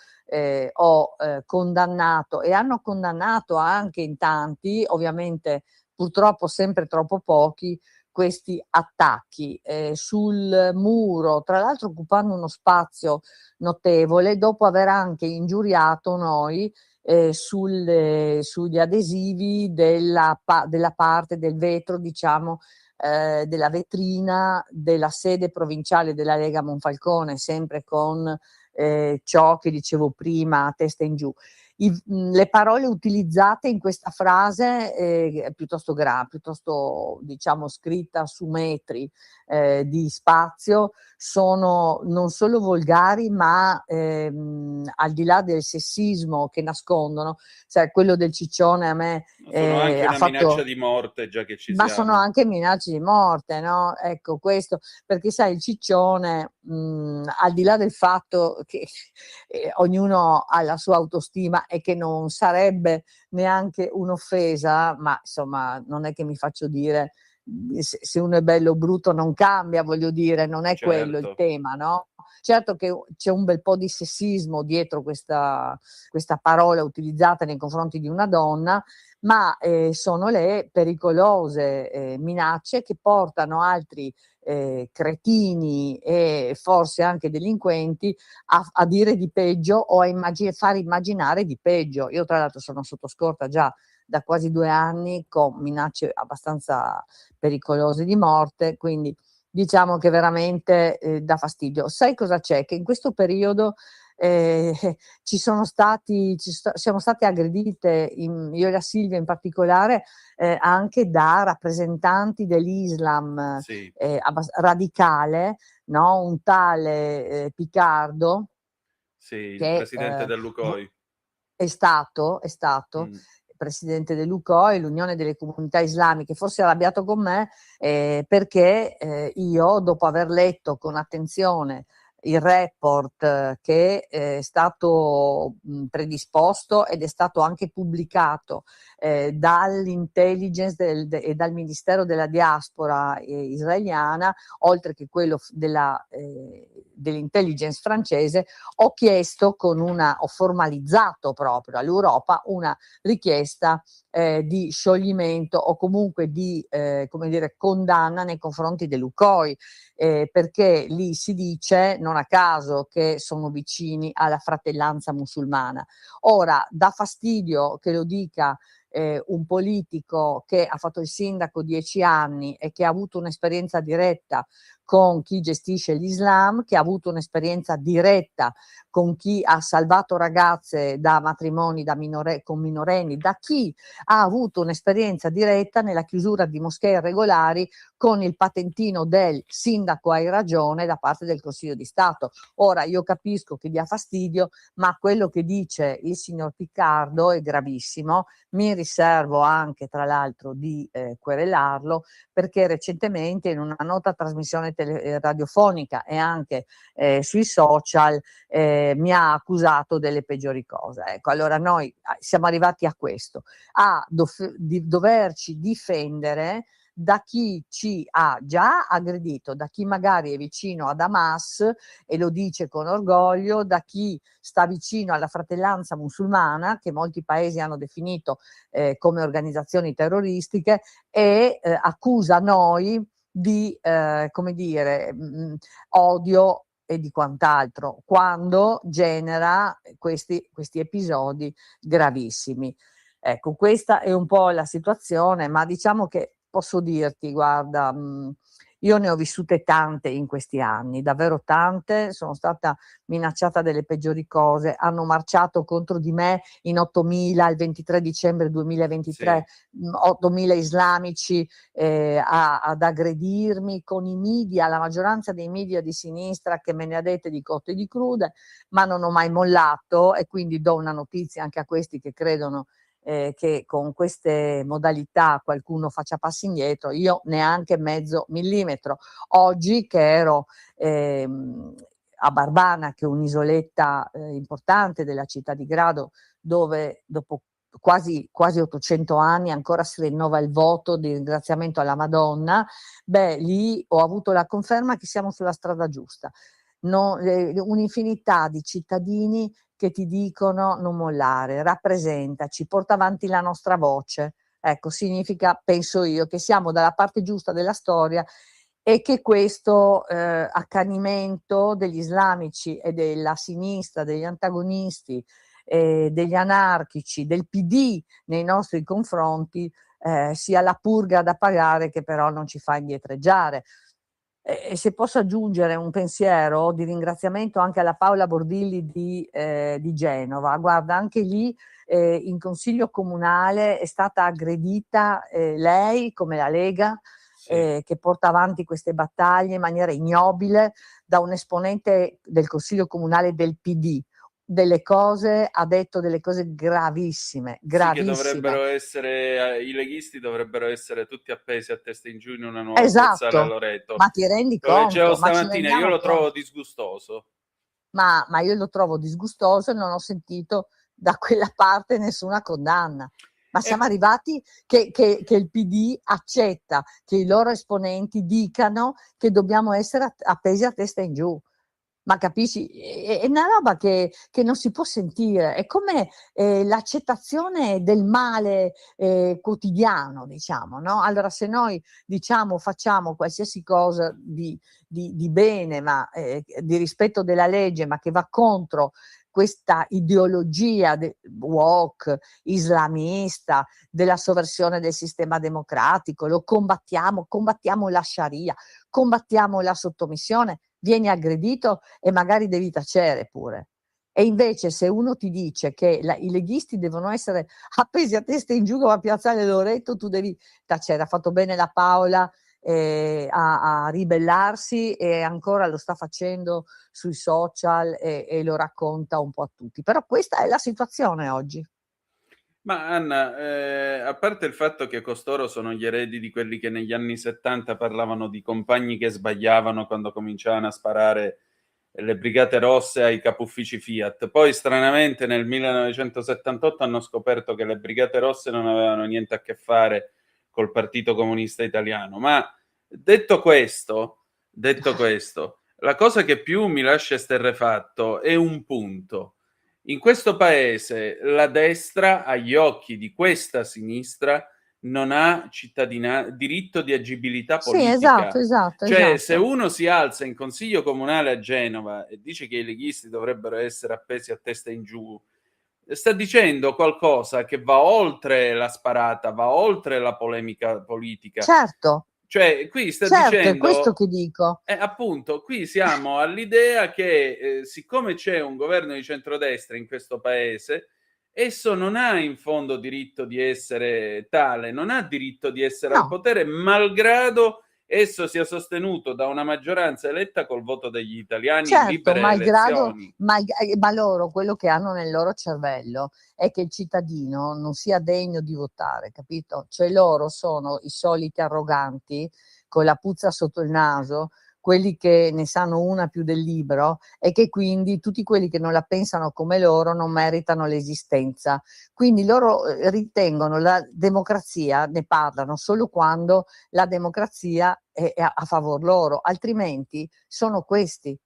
ho condannato, e hanno condannato anche in tanti, ovviamente purtroppo sempre troppo pochi, questi attacchi sul muro, tra l'altro occupando uno spazio notevole, dopo aver anche ingiuriato noi sugli adesivi della parte del vetro, diciamo, della vetrina della sede provinciale della Lega Monfalcone, sempre con ciò che dicevo prima, a testa in giù. Le parole utilizzate in questa frase, piuttosto diciamo scritta su metri di spazio, sono non solo volgari, ma al di là del sessismo che nascondono, cioè quello del ciccione a me sono anche una minaccia di morte, già che ci ma siamo. sono anche minacce di morte, no? Ecco, questo, perché sai, il ciccione, al di là del fatto che ognuno ha la sua autostima e che non sarebbe neanche un'offesa, ma insomma non è che mi faccio dire se uno è bello o brutto non cambia, voglio dire, non è quello il tema, no? Certo che c'è un bel po' di sessismo dietro questa parola utilizzata nei confronti di una donna, ma sono le pericolose minacce che portano altri cretini e forse anche delinquenti a dire di peggio o a far immaginare di peggio. Io tra l'altro sono sotto scorta già da quasi 2 anni con minacce abbastanza pericolose di morte, quindi diciamo che veramente dà fastidio. Sai cosa c'è? Che in questo periodo siamo state aggredite, io e la Silvia in particolare, anche da rappresentanti dell'Islam Sì. radicale, no? Un tale Picardo, sì, il che presidente del Lukoil. È stato presidente dell'UCOI, l'Unione delle Comunità Islamiche, forse è arrabbiato con me perché io, dopo aver letto con attenzione il report che è stato predisposto ed è stato anche pubblicato dall'intelligence e dal Ministero della Diaspora israeliana, oltre che quello dell'intelligence francese, ho formalizzato proprio all'Europa una richiesta di scioglimento o comunque di condanna nei confronti del Lukoil, perché lì si dice, non a caso, che sono vicini alla fratellanza musulmana. Ora, dà fastidio che lo dica un politico che ha fatto il sindaco 10 anni e che ha avuto un'esperienza diretta con chi gestisce l'Islam, che ha avuto un'esperienza diretta con chi ha salvato ragazze da matrimoni con minorenni, da chi ha avuto un'esperienza diretta nella chiusura di moschee irregolari con il patentino del sindaco hai ragione da parte del Consiglio di Stato. Ora, io capisco che dia fastidio, ma quello che dice il signor Piccardo è gravissimo. Mi riservo anche, tra l'altro, di querelarlo, perché recentemente in una nota trasmissione radiofonica e anche sui social mi ha accusato delle peggiori cose. Ecco, allora noi siamo arrivati a questo, di doverci difendere da chi ci ha già aggredito, da chi magari è vicino ad Hamas e lo dice con orgoglio, da chi sta vicino alla fratellanza musulmana, che molti paesi hanno definito come organizzazioni terroristiche, e accusa noi di odio e di quant'altro, quando genera questi episodi gravissimi. Ecco, questa è un po' la situazione, ma diciamo che posso dirti, guarda, io ne ho vissute tante in questi anni, davvero tante, sono stata minacciata delle peggiori cose, hanno marciato contro di me in 8.000 il 23 dicembre 2023, sì. 8.000 islamici ad aggredirmi con i media, la maggioranza dei media di sinistra che me ne ha dette di cotte e di crude, ma non ho mai mollato, e quindi do una notizia anche a questi che credono che con queste modalità qualcuno faccia passi indietro. Io neanche mezzo millimetro. Oggi che ero a Barbana, che è un'isoletta importante della città di Grado, dove dopo quasi 800 anni ancora si rinnova il voto di ringraziamento alla Madonna, lì ho avuto la conferma che siamo sulla strada giusta. Un'infinità di cittadini che ti dicono non mollare, rappresentaci, porta avanti la nostra voce. Ecco, significa, penso io, che siamo dalla parte giusta della storia e che questo accanimento degli islamici e della sinistra, degli antagonisti, degli anarchici, del PD nei nostri confronti sia la purga da pagare, che però non ci fa indietreggiare. E se posso aggiungere un pensiero di ringraziamento anche alla Paola Bordilli di Genova, guarda, anche lì in consiglio comunale è stata aggredita lei, come la Lega, che porta avanti queste battaglie in maniera ignobile, da un esponente del consiglio comunale del PD. Ha detto delle cose gravissime, gravissime. Sì, che dovrebbero essere, i leghisti dovrebbero essere tutti appesi a testa in giù in una nuova esatto, piazzale a Loreto. Ma ti rendi conto? Lo leggevo stamattina, io lo trovo disgustoso. Ma io lo trovo disgustoso e non ho sentito da quella parte nessuna condanna. Ma siamo arrivati che il PD accetta che i loro esponenti dicano che dobbiamo essere appesi a testa in giù. Ma capisci? È una roba che non si può sentire, è come l'accettazione del male quotidiano, diciamo, no? Allora, se noi diciamo facciamo qualsiasi cosa di bene, ma di rispetto della legge, ma che va contro questa ideologia woke, islamista, della sovversione del sistema democratico, lo combattiamo la Sharia, combattiamo la sottomissione, vieni aggredito e magari devi tacere pure. E invece se uno ti dice che i leghisti devono essere appesi a testa in giù come a Piazzale Loreto, tu devi tacere. Ha fatto bene la Paola a ribellarsi, e ancora lo sta facendo sui social e lo racconta un po' a tutti. Però questa è la situazione oggi. Ma Anna, a parte il fatto che costoro sono gli eredi di quelli che negli anni 70 parlavano di compagni che sbagliavano quando cominciavano a sparare le brigate rosse ai capo uffici Fiat, poi stranamente nel 1978 hanno scoperto che le brigate rosse non avevano niente a che fare col Partito Comunista Italiano. Ma detto questo, la cosa che più mi lascia esterrefatto è un punto. In questo paese la destra, agli occhi di questa sinistra, non ha diritto di agibilità Sì, politica. esatto. Cioè, se uno si alza in consiglio comunale a Genova e dice che i leghisti dovrebbero essere appesi a testa in giù, sta dicendo qualcosa che va oltre la sparata, va oltre la polemica politica. Certo. Cioè, qui sta Certo, dicendo... è questo che dico. appunto, qui siamo all'idea che siccome c'è un governo di centrodestra in questo paese, esso non ha in fondo diritto di essere tale, non ha diritto di essere al No. potere, malgrado esso sia sostenuto da una maggioranza eletta col voto degli italiani in Certo, libere malgrado, elezioni. ma loro quello che hanno nel loro cervello è che il cittadino non sia degno di votare, capito? Cioè loro sono i soliti arroganti con la puzza sotto il naso, quelli che ne sanno una più del libro e che quindi tutti quelli che non la pensano come loro non meritano l'esistenza. Quindi loro ritengono la democrazia, ne parlano solo quando la democrazia è a favor loro, altrimenti sono questi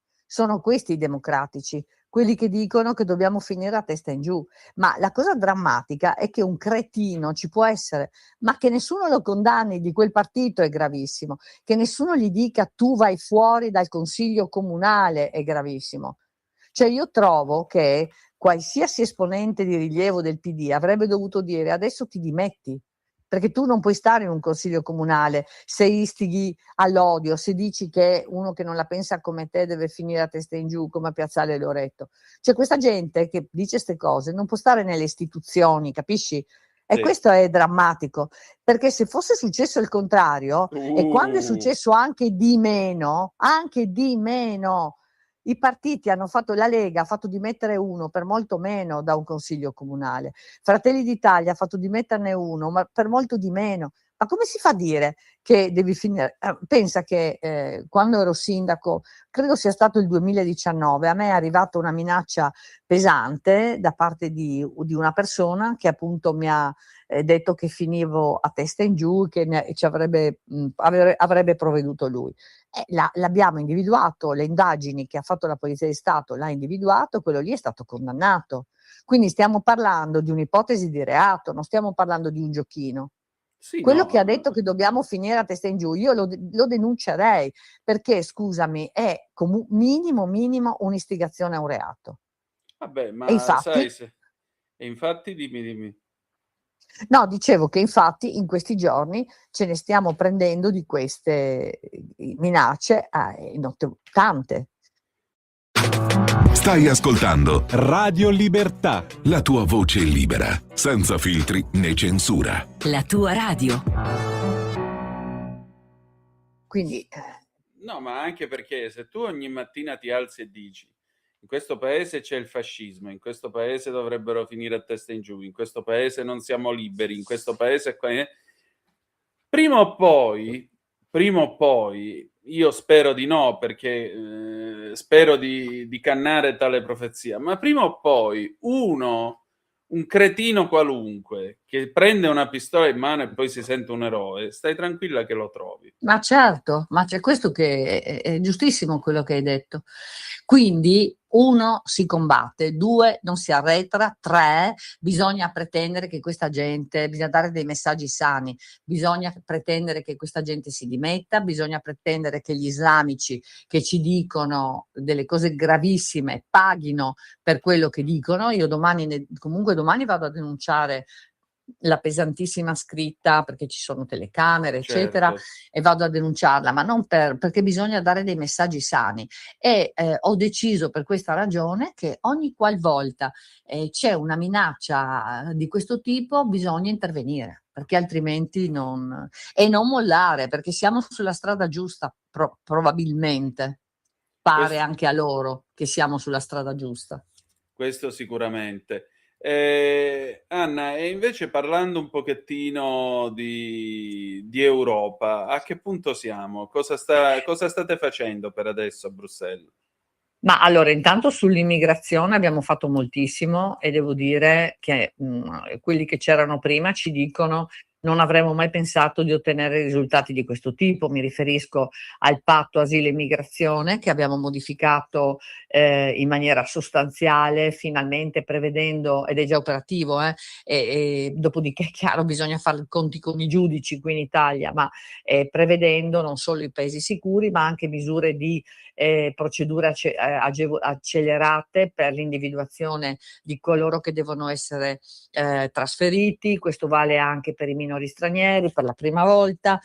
i democratici, quelli che dicono che dobbiamo finire a testa in giù. Ma la cosa drammatica è che un cretino ci può essere, ma che nessuno lo condanni di quel partito è gravissimo, che nessuno gli dica tu vai fuori dal consiglio comunale è gravissimo. Cioè io trovo che qualsiasi esponente di rilievo del PD avrebbe dovuto dire adesso ti dimetti, perché tu non puoi stare in un consiglio comunale se istighi all'odio, se dici che uno che non la pensa come te deve finire a testa in giù come a Piazzale Loreto. Cioè questa gente che dice queste cose non può stare nelle istituzioni, capisci? E Sì. questo è drammatico, perché se fosse successo il contrario, e quando è successo anche di meno, i partiti hanno fatto, la Lega ha fatto dimettere uno per molto meno da un consiglio comunale, Fratelli d'Italia ha fatto dimetterne uno, ma per molto di meno. Ma come si fa a dire che devi finire? Pensa che quando ero sindaco, credo sia stato il 2019, a me è arrivata una minaccia pesante da parte di una persona che appunto mi ha detto che finivo a testa in giù, che ci avrebbe provveduto lui. L'abbiamo individuato, le indagini che ha fatto la Polizia di Stato l'ha individuato, quello lì è stato condannato. Quindi stiamo parlando di un'ipotesi di reato, non stiamo parlando di un giochino. Sì, Quello no, che ha detto che dobbiamo finire a testa in giù, io lo denuncerei, perché scusami, è minimo un'istigazione a un reato. vabbè, ma E infatti, sai, e infatti dimmi. no, dicevo che infatti in questi giorni ce ne stiamo prendendo di queste minacce, tante. Stai ascoltando Radio Libertà. la tua voce libera, senza filtri né censura. La tua radio. Quindi No, ma anche perché se tu ogni mattina ti alzi e dici in questo paese c'è il fascismo, in questo paese dovrebbero finire a testa in giù, in questo paese non siamo liberi, in questo paese prima o poi, io spero di no, perché spero di cannare tale profezia, ma prima o poi un cretino qualunque che prende una pistola in mano e poi si sente un eroe, stai tranquilla che lo trovi. Ma certo, ma c'è questo che è giustissimo quello che hai detto. Quindi, 1, si combatte, 2, non si arretra, 3, bisogna pretendere che questa gente, bisogna dare dei messaggi sani, bisogna pretendere che questa gente si dimetta, bisogna pretendere che gli islamici che ci dicono delle cose gravissime paghino per quello che dicono. Io comunque domani vado a denunciare la pesantissima scritta, perché ci sono telecamere, eccetera, Certo. e vado a denunciarla, ma non perché bisogna dare dei messaggi sani. E ho deciso per questa ragione che ogni qualvolta c'è una minaccia di questo tipo bisogna intervenire, perché altrimenti non mollare, perché siamo sulla strada giusta, probabilmente. Pare anche a loro che siamo sulla strada giusta. Questo sicuramente. Anna, e invece parlando un pochettino di Europa, a che punto siamo? Cosa state facendo per adesso a Bruxelles? Ma allora, intanto sull'immigrazione abbiamo fatto moltissimo e devo dire che quelli che c'erano prima ci dicono non avremmo mai pensato di ottenere risultati di questo tipo. Mi riferisco al patto asilo e immigrazione che abbiamo modificato in maniera sostanziale, finalmente prevedendo, ed è già operativo, e dopodiché è chiaro bisogna fare i conti con i giudici qui in Italia, ma prevedendo non solo i paesi sicuri ma anche misure di procedure accelerate per l'individuazione di coloro che devono essere trasferiti. Questo vale anche per i minori stranieri per la prima volta,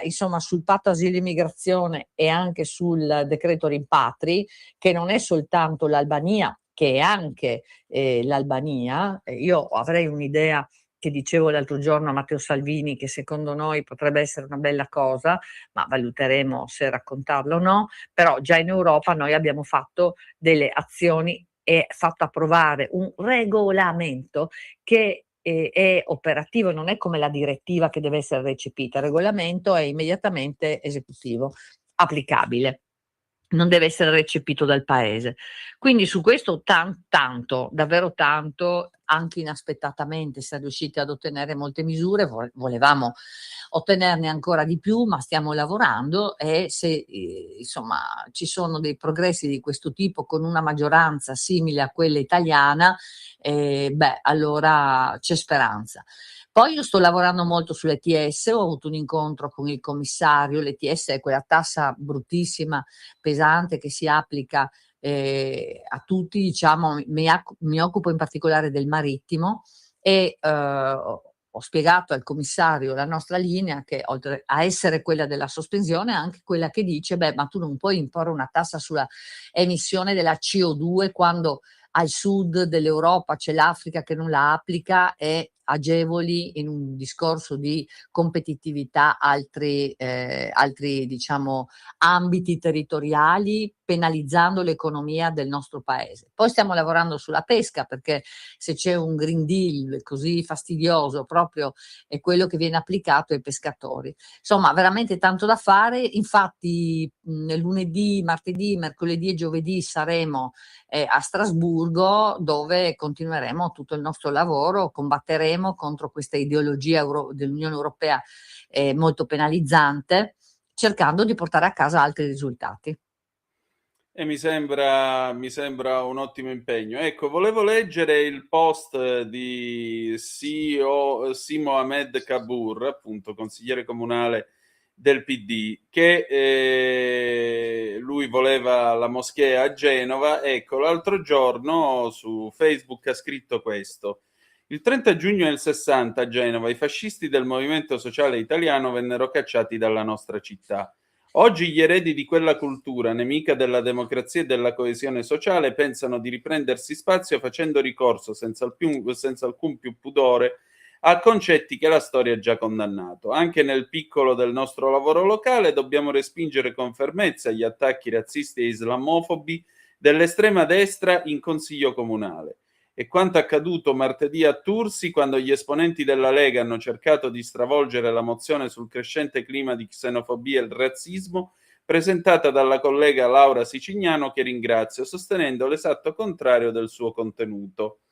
insomma sul patto asilo e immigrazione e anche sul decreto rimpatri, che non è soltanto l'Albania, che è anche l'Albania. Io avrei un'idea che dicevo l'altro giorno a Matteo Salvini, che secondo noi potrebbe essere una bella cosa, ma valuteremo se raccontarlo o no, però già in Europa noi abbiamo fatto delle azioni e fatto approvare un regolamento che è operativo, non è come la direttiva che deve essere recepita, il regolamento è immediatamente esecutivo, applicabile. Non deve essere recepito dal paese. Quindi su questo tanto, davvero tanto, anche inaspettatamente si è riusciti ad ottenere molte misure, volevamo ottenerne ancora di più, ma stiamo lavorando e se insomma ci sono dei progressi di questo tipo con una maggioranza simile a quella italiana, allora c'è speranza. Poi io sto lavorando molto sull'ETS, ho avuto un incontro con il commissario. L'ETS è quella tassa bruttissima, pesante, che si applica a tutti, diciamo. Mi occupo in particolare del marittimo e ho spiegato al commissario la nostra linea, che oltre a essere quella della sospensione è anche quella che dice ma tu non puoi imporre una tassa sulla emissione della CO2 quando al sud dell'Europa c'è l'Africa che non la applica e agevoli in un discorso di competitività altri diciamo ambiti territoriali, penalizzando l'economia del nostro paese. Poi stiamo lavorando sulla pesca, perché se c'è un Green Deal così fastidioso proprio è quello che viene applicato ai pescatori. Insomma, veramente tanto da fare. Infatti lunedì, martedì, mercoledì e giovedì saremo a Strasburgo, dove continueremo tutto il nostro lavoro, combatteremo contro questa ideologia dell'Unione Europea molto penalizzante, cercando di portare a casa altri risultati. E mi sembra un ottimo impegno. Ecco, volevo leggere il post di Simo Ahmed Kabur, appunto consigliere comunale del PD, che lui voleva la moschea a Genova. Ecco, l'altro giorno su Facebook ha scritto questo: il 30 giugno del 60 a Genova i fascisti del Movimento Sociale Italiano vennero cacciati dalla nostra città. Oggi gli eredi di quella cultura, nemica della democrazia e della coesione sociale, pensano di riprendersi spazio facendo ricorso senza alcun più pudore a concetti che la storia ha già condannato. Anche nel piccolo del nostro lavoro locale dobbiamo respingere con fermezza gli attacchi razzisti e islamofobi dell'estrema destra in consiglio comunale. E quanto accaduto martedì a Tursi, quando gli esponenti della Lega hanno cercato di stravolgere la mozione sul crescente clima di xenofobia e razzismo presentata dalla collega Laura Sicignano, che ringrazio, sostenendo l'esatto contrario del suo contenuto.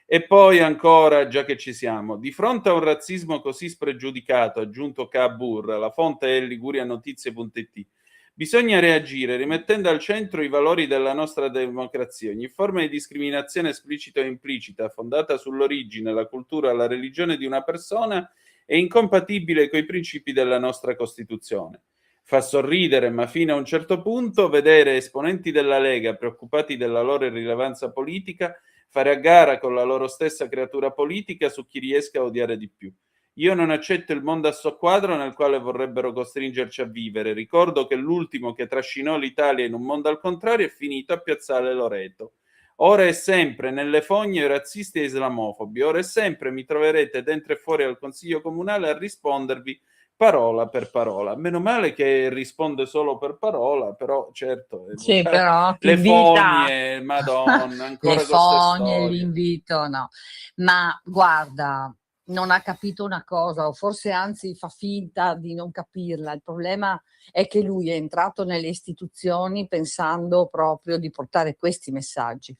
E poi ancora, già che ci siamo, di fronte a un razzismo così spregiudicato, aggiunto Kabur, la fonte è ligurianotizie.it, bisogna reagire rimettendo al centro i valori della nostra democrazia. Ogni forma di discriminazione esplicita o implicita, fondata sull'origine, la cultura, la religione di una persona, è incompatibile coi principi della nostra Costituzione. Fa sorridere, ma fino a un certo punto, vedere esponenti della Lega preoccupati della loro irrilevanza politica fare a gara con la loro stessa creatura politica su chi riesca a odiare di più. Io non accetto il mondo a soqquadro nel quale vorrebbero costringerci a vivere. Ricordo che l'ultimo che trascinò l'Italia in un mondo al contrario è finito a Piazzale Loreto. Ora e sempre nelle fogne razzisti e islamofobi, ora e sempre mi troverete dentro e fuori al Consiglio Comunale a rispondervi parola per parola. Meno male che risponde solo per parola, però certo, sì, però le fogne, madonna, ancora le fogne, l'invito, no. Ma guarda, non ha capito una cosa, o forse anzi fa finta di non capirla. Il problema è che lui è entrato nelle istituzioni pensando proprio di portare questi messaggi.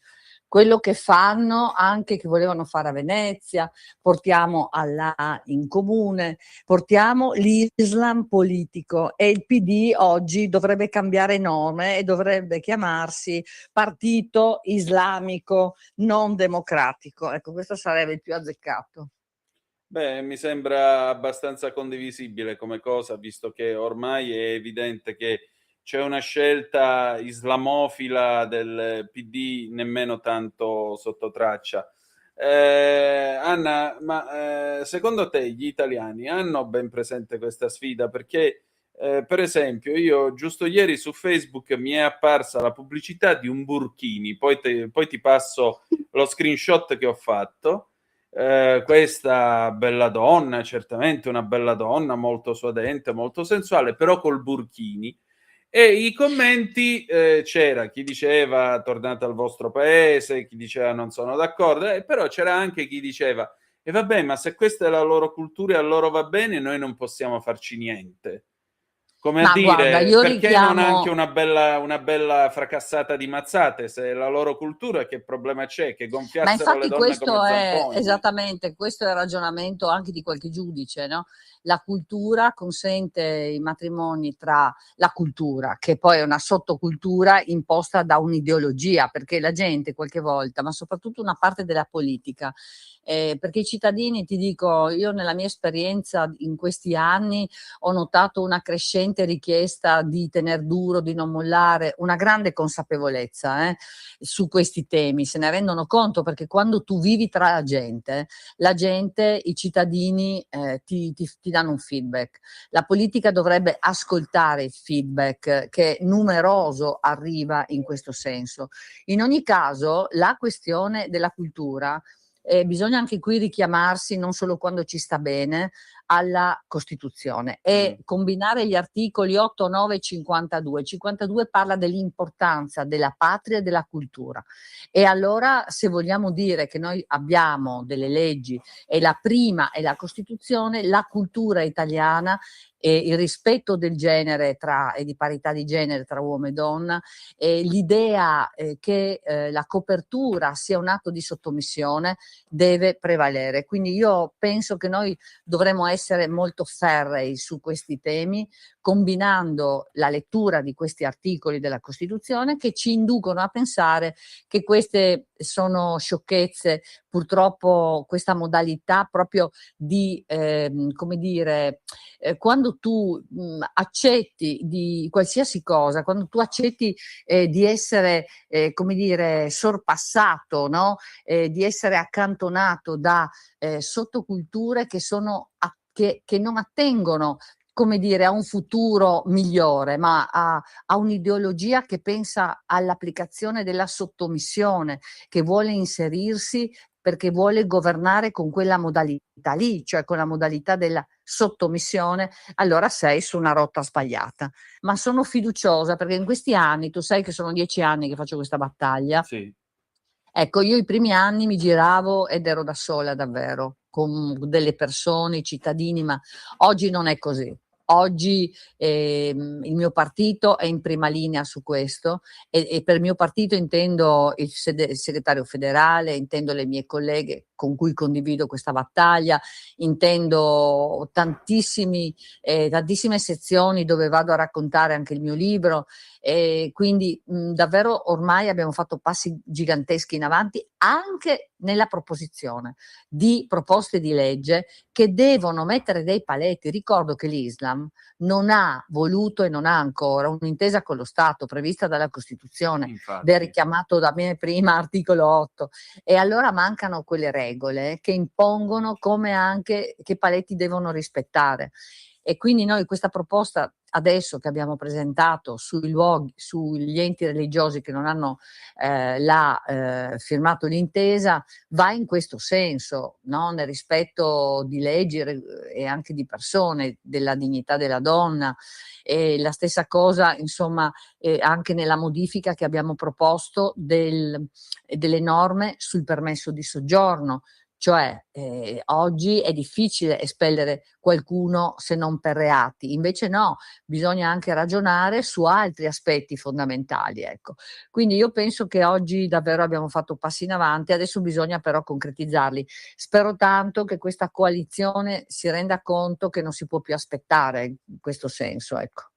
quello che fanno anche, che volevano fare a Venezia, portiamo Allah in comune, portiamo l'Islam politico, e il PD oggi dovrebbe cambiare nome e dovrebbe chiamarsi Partito Islamico Non Democratico. Ecco, questo sarebbe il più azzeccato. Beh, mi sembra abbastanza condivisibile come cosa, visto che ormai è evidente che c'è una scelta islamofila del PD nemmeno tanto sotto traccia. Anna, ma secondo te gli italiani hanno ben presente questa sfida? Perché, per esempio, io giusto ieri su Facebook mi è apparsa la pubblicità di un Burkini, poi ti passo lo screenshot che ho fatto. Questa bella donna, certamente una bella donna, molto suadente, molto sensuale, però col burkini. E i commenti, c'era chi diceva tornate al vostro paese, chi diceva non sono d'accordo, però c'era anche chi diceva e vabbè, ma se questa è la loro cultura e a loro va bene, noi non possiamo farci niente. Come a Ma guarda, dire, io perché non anche richiamo... una bella fracassata di mazzate? Se è la loro cultura, che problema c'è? Che Ma gonfiassero le infatti donne come questo è zamponi? esattamente, questo è il ragionamento anche di qualche giudice, no? La cultura consente i matrimoni tra la cultura, che poi è una sottocultura imposta da un'ideologia, perché la gente qualche volta, ma soprattutto una parte della politica, perché i cittadini, ti dico, io nella mia esperienza in questi anni ho notato una crescente richiesta di tener duro, di non mollare, una grande consapevolezza su questi temi, se ne rendono conto, perché quando tu vivi tra la gente, i cittadini ti danno un feedback. La politica dovrebbe ascoltare il feedback che numeroso arriva in questo senso. In ogni caso, la questione della cultura bisogna anche qui richiamarsi, non solo quando ci sta bene, alla Costituzione e combinare gli articoli 8, 9 e 52. Il 52 parla dell'importanza della patria e della cultura. E allora, se vogliamo dire che noi abbiamo delle leggi e la prima è la Costituzione, la cultura italiana e il rispetto del genere e di parità di genere tra uomo e donna, l'idea che la copertura sia un atto di sottomissione deve prevalere. Quindi io penso che noi dovremmo essere molto ferrei su questi temi, combinando la lettura di questi articoli della Costituzione che ci inducono a pensare che queste sono sciocchezze. Purtroppo questa modalità proprio di, come dire, quando tu accetti di qualsiasi cosa, quando tu accetti di essere, come dire, sorpassato, no? Di essere accantonato da sottoculture che non attengono, come dire, a un futuro migliore, ma a un'ideologia che pensa all'applicazione della sottomissione, che vuole inserirsi perché vuole governare con quella modalità lì, cioè con la modalità della sottomissione, allora sei su una rotta sbagliata. Ma sono fiduciosa perché in questi anni, tu sai che sono 10 anni che faccio questa battaglia. Sì. Ecco, io i primi anni mi giravo ed ero da sola davvero, con delle persone, i cittadini, ma oggi non è così. Oggi il mio partito è in prima linea su questo e per il mio partito intendo il segretario federale, intendo le mie colleghe con cui condivido questa battaglia, intendo tantissime sezioni dove vado a raccontare anche il mio libro, e quindi davvero ormai abbiamo fatto passi giganteschi in avanti anche nella proposizione di proposte di legge che devono mettere dei paletti. Ricordo che l'Islam non ha voluto e non ha ancora un'intesa con lo Stato prevista dalla Costituzione, del richiamato da me prima articolo 8, e allora mancano quelle regole che impongono come anche che paletti devono rispettare. E quindi noi questa proposta adesso che abbiamo presentato sui luoghi, sugli enti religiosi che non hanno firmato l'intesa, va in questo senso, no? Nel rispetto di leggi e anche di persone, della dignità della donna, e la stessa cosa insomma anche nella modifica che abbiamo proposto delle norme sul permesso di soggiorno. Cioè, oggi è difficile espellere qualcuno se non per reati, invece no, bisogna anche ragionare su altri aspetti fondamentali, ecco. Quindi io penso che oggi davvero abbiamo fatto passi in avanti, adesso bisogna però concretizzarli. Spero tanto che questa coalizione si renda conto che non si può più aspettare in questo senso, ecco.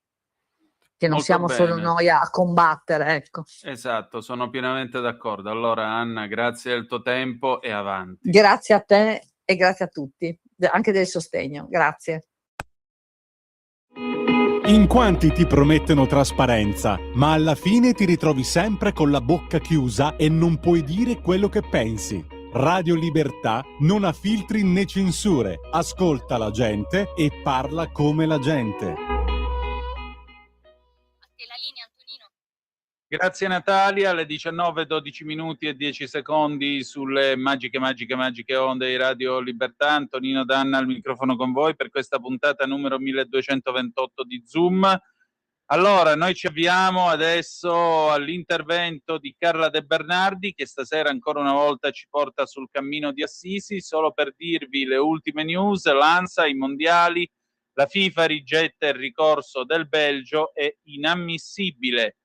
Che non Molto siamo solo bene. noi a combattere, ecco. Esatto, sono pienamente d'accordo. Allora, Anna, grazie del tuo tempo e avanti. Grazie a te e grazie a tutti, anche del sostegno. Grazie. In quanti ti promettono trasparenza, ma alla fine ti ritrovi sempre con la bocca chiusa e non puoi dire quello che pensi. Radio Libertà non ha filtri né censure, ascolta la gente e parla come la gente. Grazie Natalia, alle 19, 12 minuti e 10 secondi sulle magiche onde di Radio Libertà. Antonino Danna al microfono con voi per questa puntata numero 1228 di Zoom. Allora, noi ci avviamo adesso all'intervento di Carla De Bernardi, che stasera ancora una volta ci porta sul cammino di Assisi. Solo per dirvi le ultime news: l'ANSA, i mondiali, la FIFA rigetta il ricorso del Belgio, è inammissibile.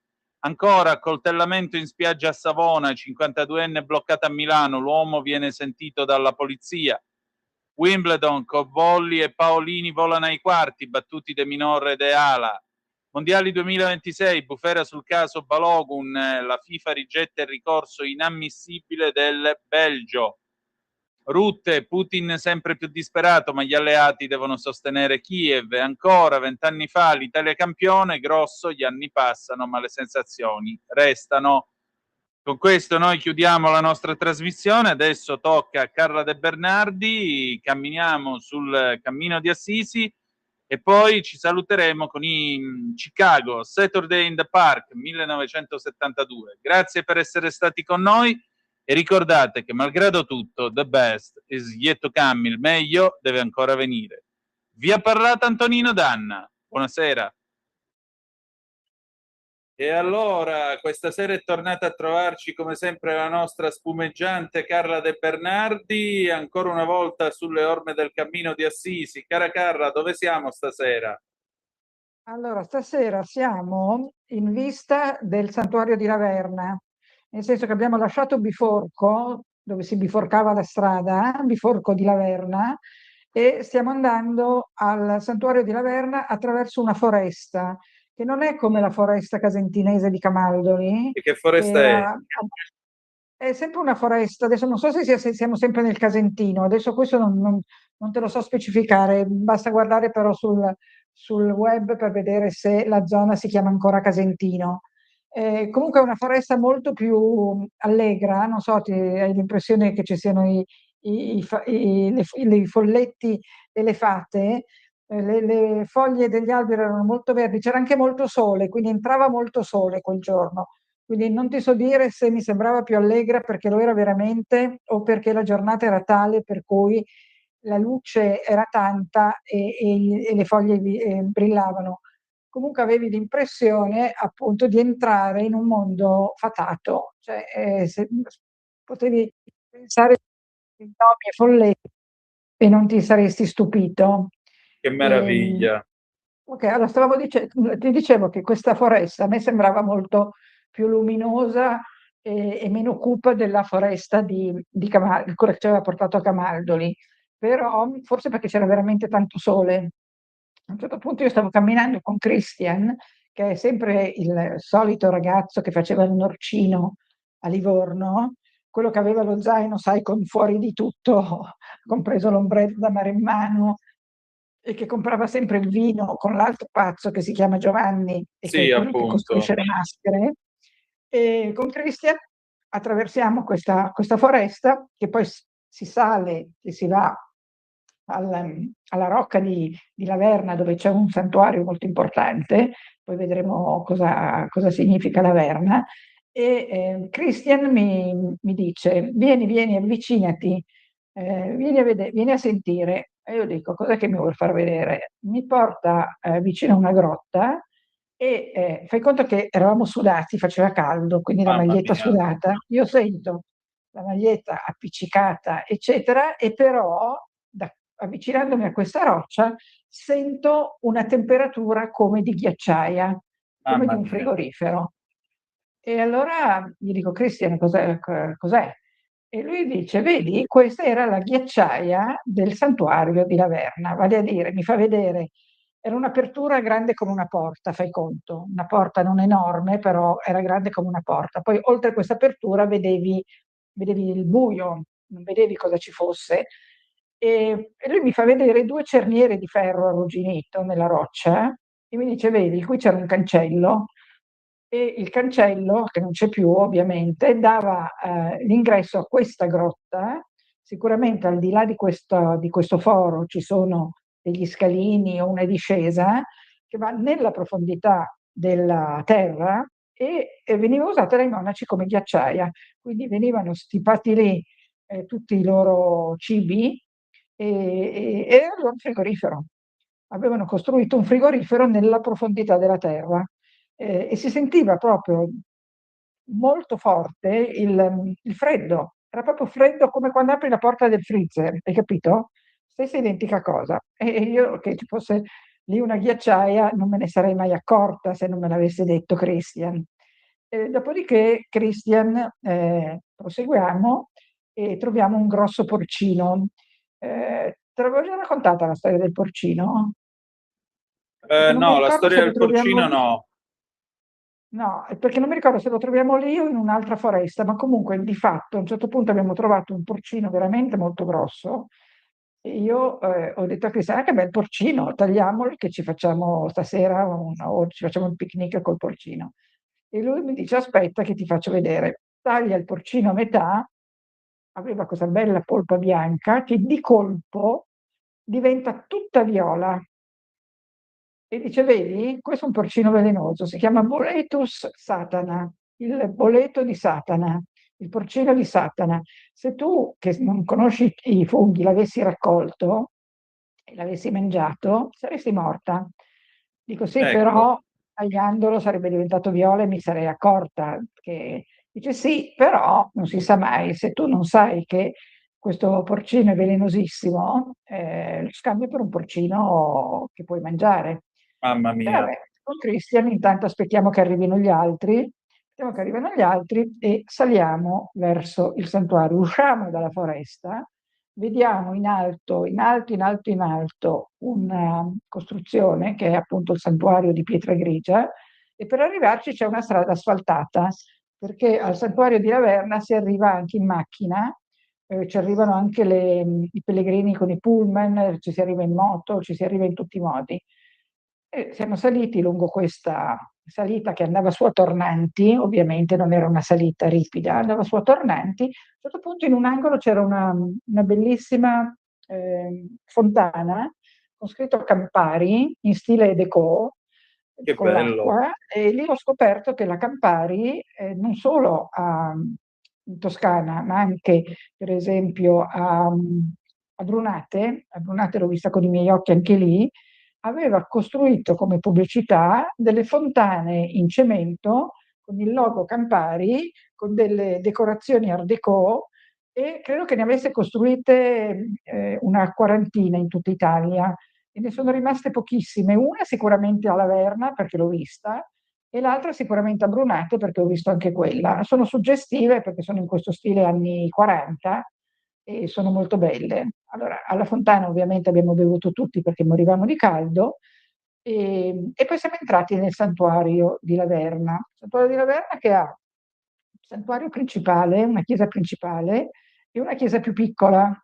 Ancora, accoltellamento in spiaggia a Savona, 52enne bloccato a Milano, l'uomo viene sentito dalla polizia. Wimbledon, Cobolli e Paolini volano ai quarti, battuti De Minor e De Ala. Mondiali 2026, bufera sul caso Balogun, la FIFA rigetta il ricorso inammissibile del Belgio. Rutte, Putin sempre più disperato, ma gli alleati devono sostenere Kiev. E ancora, 20 anni fa l'Italia campione, grosso, gli anni passano, ma le sensazioni restano. Con questo noi chiudiamo la nostra trasmissione, adesso tocca a Carla De Bernardi, camminiamo sul cammino di Assisi e poi ci saluteremo con i Chicago Saturday in the Park 1972. Grazie per essere stati con noi. E ricordate che malgrado tutto, the best is yet to come, il meglio deve ancora venire. Vi ha parlato Antonino Danna. Buonasera. E allora, questa sera è tornata a trovarci come sempre la nostra spumeggiante Carla De Bernardi, ancora una volta sulle orme del cammino di Assisi. Cara Carla, dove siamo stasera? Allora, stasera siamo in vista del santuario di Laverna, nel senso che abbiamo lasciato Biforco, dove si biforcava la strada, Biforco di Laverna, e stiamo andando al santuario di Laverna attraverso una foresta, che non è come la foresta casentinese di Camaldoli. E che foresta è? È sempre una foresta, adesso non so se siamo sempre nel Casentino, adesso questo non te lo so specificare, basta guardare però sul web per vedere se la zona si chiama ancora Casentino. Comunque è una foresta molto più allegra, non so, hai l'impressione che ci siano i folletti delle fate, le foglie degli alberi erano molto verdi, c'era anche molto sole, quindi entrava molto sole quel giorno. Quindi non ti so dire se mi sembrava più allegra perché lo era veramente o perché la giornata era tale per cui la luce era tanta e le foglie brillavano. Comunque avevi l'impressione appunto di entrare in un mondo fatato, cioè potevi pensare ai nomi e folletti e non ti saresti stupito. Che meraviglia! Ok, allora ti dicevo che questa foresta a me sembrava molto più luminosa e meno cupa della foresta di quella che ci aveva portato a Camaldoli, però forse perché c'era veramente tanto sole. A un certo punto io stavo camminando con Christian, che è sempre il solito ragazzo che faceva il norcino a Livorno, quello che aveva lo zaino, sai, con fuori di tutto, compreso l'ombretto da mare in mano, e che comprava sempre il vino con l'altro pazzo che si chiama Giovanni e Sì, che è quello appunto. che costruisce le maschere. E con Christian attraversiamo questa foresta che poi si sale e si va alla rocca di Laverna, dove c'è un santuario molto importante, poi vedremo cosa significa Laverna. E Christian mi dice: vieni, avvicinati, vieni a sentire. E io dico: cos'è che mi vuol far vedere? Mi porta vicino a una grotta e fai conto che eravamo sudati, faceva caldo, quindi la Mamma maglietta mia. sudata. Io sento la maglietta appiccicata, eccetera, e però avvicinandomi a questa roccia sento una temperatura come di ghiacciaia, come di Mamma un mia. frigorifero. E allora gli dico: Christian, cos'è? E lui dice: vedi, questa era la ghiacciaia del santuario di Laverna, vale a dire, mi fa vedere, era un'apertura grande come una porta, fai conto, una porta non enorme, però era grande come una porta. Poi oltre questa apertura vedevi il buio, non vedevi cosa ci fosse. E lui mi fa vedere 2 cerniere di ferro arrugginito nella roccia e mi dice: vedi, qui c'era un cancello, e il cancello, che non c'è più ovviamente, dava l'ingresso a questa grotta. Sicuramente al di là di questo foro ci sono degli scalini o una discesa che va nella profondità della terra e veniva usata dai monaci come ghiacciaia. Quindi venivano stipati lì tutti i loro cibi e era un frigorifero. Avevano costruito un frigorifero nella profondità della terra e si sentiva proprio molto forte il freddo. Era proprio freddo come quando apri la porta del freezer, hai capito? Stessa identica cosa. E io, che ci fosse lì una ghiacciaia, non me ne sarei mai accorta se non me l'avesse detto Christian. Dopodiché, Christian, proseguiamo e troviamo un grosso porcino. Te l'avevo già raccontata la storia del porcino? Perché non mi No, la ricordo storia se lo del porcino troviamo. no. No, è perché non mi ricordo se lo troviamo lì o in un'altra foresta, ma comunque di fatto a un certo punto abbiamo trovato un porcino veramente molto grosso e io ho detto a Cristiana: che bel porcino, tagliamolo che ci facciamo stasera o ci facciamo un picnic col porcino. E lui mi dice: aspetta che ti faccio vedere. Taglia il porcino a metà, aveva questa bella polpa bianca che di colpo diventa tutta viola. E dice: vedi, questo è un porcino velenoso, si chiama Boletus satana, il boleto di Satana, il porcino di Satana. Se tu, che non conosci i funghi, l'avessi raccolto e l'avessi mangiato, saresti morta. Dico: sì, Ecco. però tagliandolo sarebbe diventato viola e mi sarei accorta. Dice: sì, però non si sa mai, se tu non sai che questo porcino è velenosissimo, lo scambio per un porcino che puoi mangiare. Mamma E mia. vabbè, con Christian intanto aspettiamo che arrivino gli altri, e saliamo verso il santuario. Usciamo dalla foresta, vediamo in alto, in alto, in alto, in alto una costruzione che è appunto il santuario di pietra grigia e per arrivarci c'è una strada asfaltata perché al santuario di Laverna si arriva anche in macchina, ci arrivano anche i pellegrini con i pullman, ci si arriva in moto, ci si arriva in tutti i modi. E siamo saliti lungo questa salita che andava su a tornanti, ovviamente non era una salita ripida, andava su a tornanti. A un certo punto in un angolo c'era una bellissima fontana con scritto Campari in stile Déco, Che con bello. l'acqua, e lì ho scoperto che la Campari non solo in Toscana, ma anche per esempio a Brunate l'ho vista con i miei occhi anche lì, aveva costruito come pubblicità delle fontane in cemento con il logo Campari, con delle decorazioni Art Déco e credo che ne avesse costruite una quarantina in tutta Italia e ne sono rimaste pochissime. Una sicuramente a Laverna perché l'ho vista e l'altra sicuramente a Brunate perché ho visto anche quella. Sono suggestive perché sono in questo stile anni 40 e sono molto belle. Allora, alla fontana ovviamente abbiamo bevuto tutti perché morivamo di caldo e poi siamo entrati nel santuario di Laverna. Il santuario di Laverna che ha un santuario principale, una chiesa principale e una chiesa più piccola.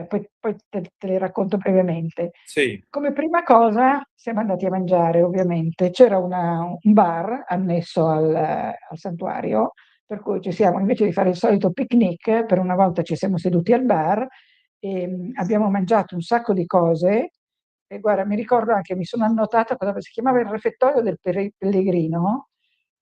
Poi te le racconto brevemente. Sì. Come prima cosa siamo andati a mangiare, ovviamente. C'era un bar annesso al santuario, per cui ci siamo, invece di fare il solito picnic, per una volta ci siamo seduti al bar e abbiamo mangiato un sacco di cose. E guarda, mi ricordo anche, mi sono annotata cosa si chiamava il refettorio del pellegrino,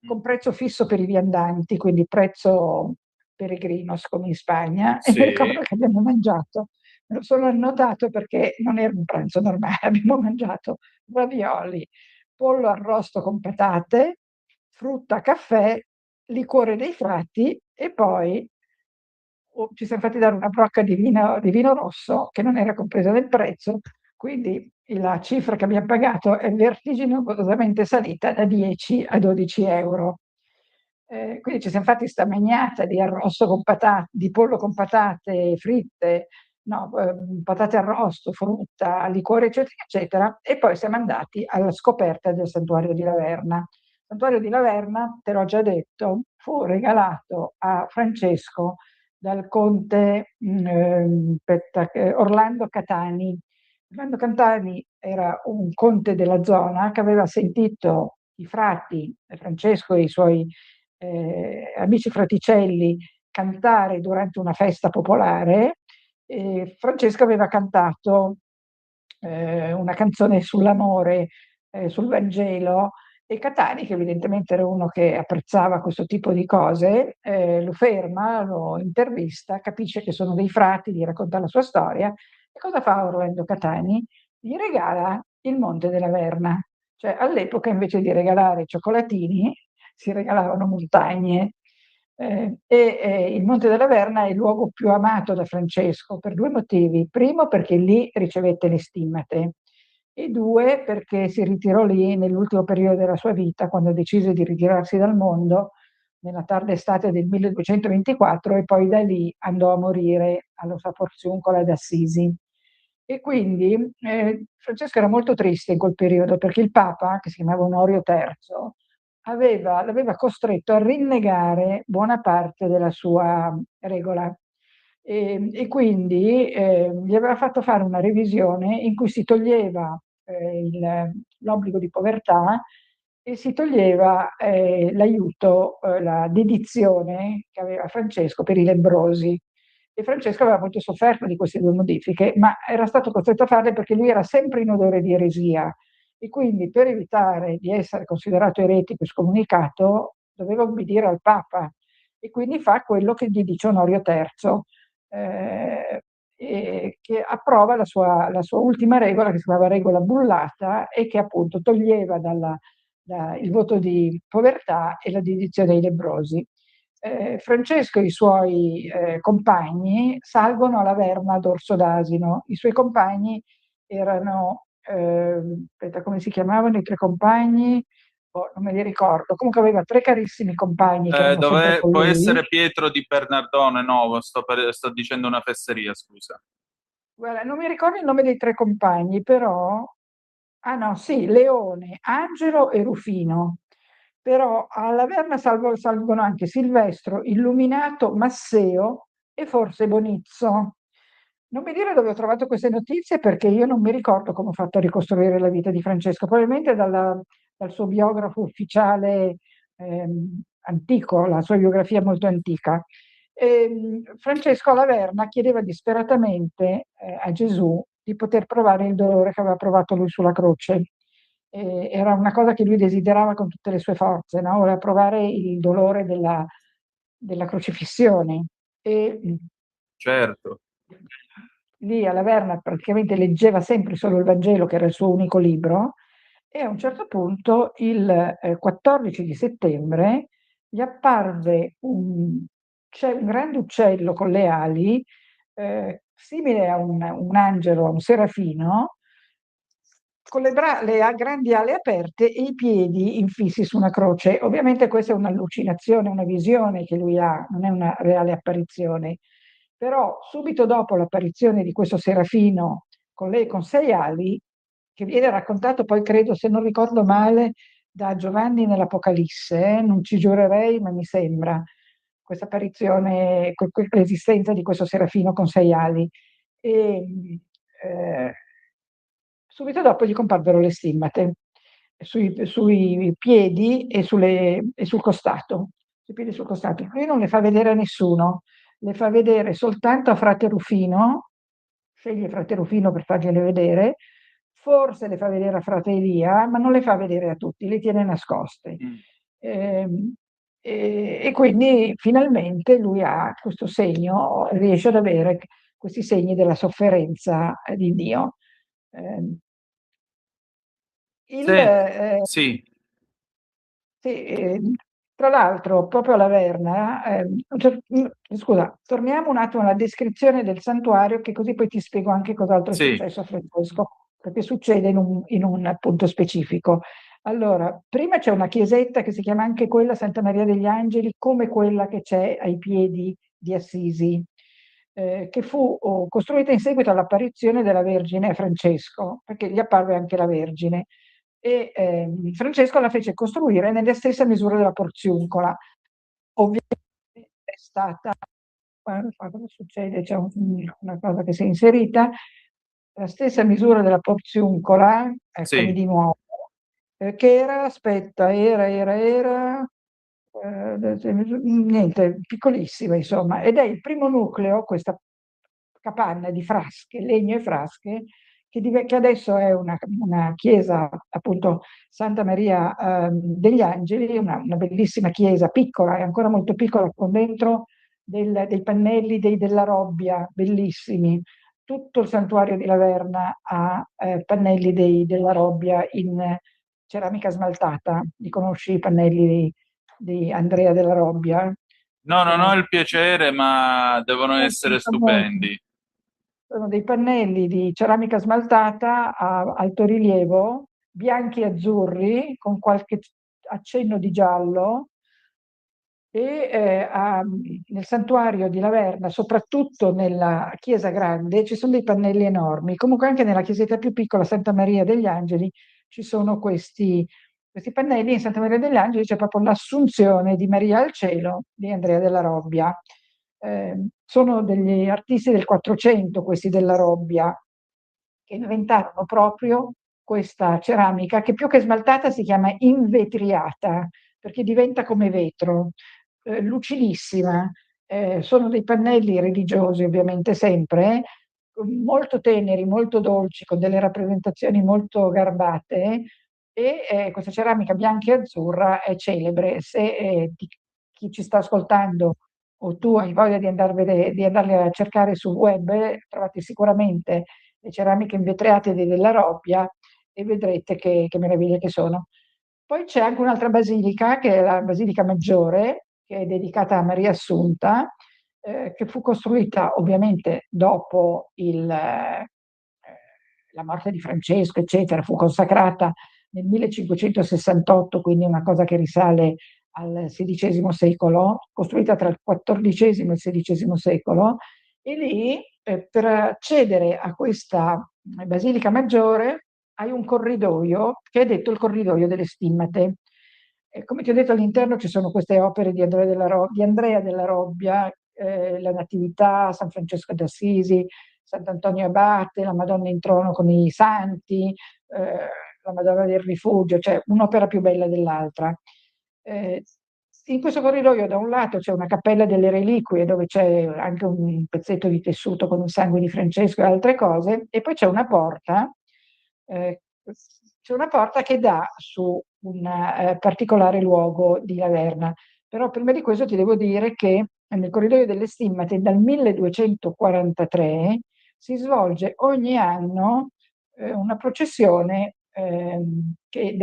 con prezzo fisso per i viandanti, quindi prezzo peregrinos come in Spagna, e mi ricordo Sì. che abbiamo mangiato, me lo sono annotato perché non era un pranzo normale, abbiamo mangiato ravioli, pollo arrosto con patate, frutta, caffè, liquore dei frati e poi ci siamo fatti dare una brocca di vino rosso che non era compresa nel prezzo, quindi la cifra che abbiamo pagato è vertiginosamente salita da 10 a 12 euro. Quindi ci siamo fatti sta magnata di arrosto con patate, di pollo con patate fritte, no, patate arrosto, frutta, liquore, eccetera, eccetera, e poi siamo andati alla scoperta del santuario di Laverna. Il santuario di Laverna, te l'ho già detto, fu regalato a Francesco dal conte Orlando Catani. Orlando Catani era un conte della zona che aveva sentito i frati, Francesco e i suoi amici fraticelli, cantare durante una festa popolare. Francesco aveva cantato una canzone sull'amore, sul Vangelo, e Catani, che evidentemente era uno che apprezzava questo tipo di cose, lo ferma, lo intervista, capisce che sono dei frati, gli racconta la sua storia, e cosa fa Orlando Catani? Gli regala il Monte della Verna. Cioè, all'epoca invece di regalare cioccolatini si regalavano montagne. Il Monte della Verna è il luogo più amato da Francesco per due motivi. Primo, perché lì ricevette le stimmate, e due, perché si ritirò lì nell'ultimo periodo della sua vita, quando decise di ritirarsi dal mondo nella tarda estate del 1224, e poi da lì andò a morire alla sua Porziuncola d'Assisi. E quindi Francesco era molto triste in quel periodo, perché il Papa, che si chiamava Onorio III, l'aveva costretto a rinnegare buona parte della sua regola, e quindi gli aveva fatto fare una revisione in cui si toglieva l'obbligo di povertà e si toglieva l'aiuto, la dedizione che aveva Francesco per i lebbrosi. E Francesco aveva molto sofferto di queste due modifiche, ma era stato costretto a farle perché lui era sempre in odore di eresia, e quindi, per evitare di essere considerato eretico e scomunicato, doveva obbedire al Papa, e quindi fa quello che gli dice Onorio III, che approva la sua ultima regola, che si chiamava regola bullata, e che appunto toglieva il voto di povertà e la dedizione ai lebbrosi. Francesco e i suoi compagni salgono alla Verna ad Orso d'Asino. I suoi compagni erano, aspetta, come si chiamavano i tre compagni? Non me li ricordo. Comunque aveva tre carissimi compagni che erano sempre con Può lui. essere Pietro di Bernardone? No, sto dicendo una fesseria, scusa. Guarda, non mi ricordo il nome dei tre compagni, però... Ah no, sì, Leone, Angelo e Rufino. Però alla Verna salgono anche Silvestro, Illuminato, Masseo e forse Bonizzo. Non mi dire dove ho trovato queste notizie, perché io non mi ricordo come ho fatto a ricostruire la vita di Francesco, probabilmente dal suo biografo ufficiale antico, la sua biografia molto antica. Francesco alla Verna chiedeva disperatamente a Gesù di poter provare il dolore che aveva provato lui sulla croce. Era una cosa che lui desiderava con tutte le sue forze, no? Voleva provare il dolore della crocifissione. Certo. Lì alla Verna praticamente leggeva sempre solo il Vangelo, che era il suo unico libro, e a un certo punto, il 14 di settembre, gli apparve c'è un grande uccello con le ali, simile a un angelo, a un serafino, con le grandi ali aperte e i piedi infissi su una croce. Ovviamente questa è un'allucinazione, una visione che lui ha, non è una reale apparizione. Però subito dopo l'apparizione di questo serafino con 6 ali, che viene raccontato poi, credo, se non ricordo male, da Giovanni nell'Apocalisse, non ci giurerei, ma mi sembra, questa apparizione, l'esistenza di questo serafino con 6 ali. E, subito dopo gli comparvero le stimmate sui piedi e sul costato. Sui piedi e sul costato. Lui non le fa vedere a nessuno, le fa vedere soltanto a frate Rufino, sceglie frate Rufino per fargliele vedere, forse le fa vedere a frate Elia, ma non le fa vedere a tutti, le tiene nascoste. E quindi finalmente lui ha questo segno, riesce ad avere questi segni della sofferenza di Dio. Sì. Sì, Tra l'altro, proprio alla Verna, scusa, torniamo un attimo alla descrizione del santuario, che così poi ti spiego anche cos'altro è Sì, successo a Francesco, perché succede in un punto specifico. Allora, prima c'è una chiesetta che si chiama anche quella Santa Maria degli Angeli, come quella che c'è ai piedi di Assisi, che fu costruita in seguito all'apparizione della Vergine a Francesco, perché gli apparve anche la Vergine. E Francesco la fece costruire nella stessa misura della Porziuncola. Ovviamente è stata, cosa succede? C'è una cosa che si è inserita, la stessa misura della Porziuncola, eccomi sì. di nuovo, che era, aspetta, niente, piccolissima insomma, ed è il primo nucleo, questa capanna di frasche, legno e frasche, che adesso è una chiesa, appunto Santa Maria degli Angeli, una bellissima chiesa, piccola, è ancora molto piccola, con dentro dei pannelli della Robbia, bellissimi. Tutto il santuario di Laverna ha pannelli della Robbia in ceramica smaltata. Li conosci i pannelli di Andrea della Robbia? No, non ho Sono il piacere, ma devono essere famosi. stupendi. Sono dei pannelli di ceramica smaltata a alto rilievo, bianchi e azzurri, con qualche accenno di giallo, e nel santuario di Laverna, soprattutto nella chiesa grande, ci sono dei pannelli enormi. Comunque anche nella chiesetta più piccola, Santa Maria degli Angeli, ci sono questi pannelli. In Santa Maria degli Angeli c'è proprio l'Assunzione di Maria al cielo di Andrea della Robbia. Sono degli artisti del 400, questi della Robbia, che inventarono proprio questa ceramica che più che smaltata si chiama invetriata, perché diventa come vetro, lucidissima. Sono dei pannelli religiosi, ovviamente sempre, molto teneri, molto dolci, con delle rappresentazioni molto garbate, e questa ceramica bianca e azzurra è celebre. Se chi ci sta ascoltando o tu hai voglia di andarle a cercare sul web, trovate sicuramente le ceramiche invetriate della Robbia e vedrete che meraviglie che sono. Poi c'è anche un'altra basilica, che è la Basilica Maggiore, che è dedicata a Maria Assunta, che fu costruita ovviamente dopo la morte di Francesco, eccetera. Fu consacrata nel 1568, quindi una cosa che risale al XVI secolo, costruita tra il XIV e il XVI secolo, e lì per accedere a questa Basilica Maggiore hai un corridoio che è detto il corridoio delle stimmate. Come ti ho detto, all'interno ci sono queste opere di Andrea della Robbia, la Natività, San Francesco d'Assisi, Sant'Antonio Abate, la Madonna in trono con i santi, la Madonna del Rifugio, cioè un'opera più bella dell'altra. In questo corridoio da un lato c'è una cappella delle reliquie dove c'è anche un pezzetto di tessuto con il sangue di Francesco e altre cose, e poi c'è una porta che dà su un particolare luogo di Laverna. Però prima di questo ti devo dire che nel corridoio delle stimmate dal 1243 si svolge ogni anno una processione che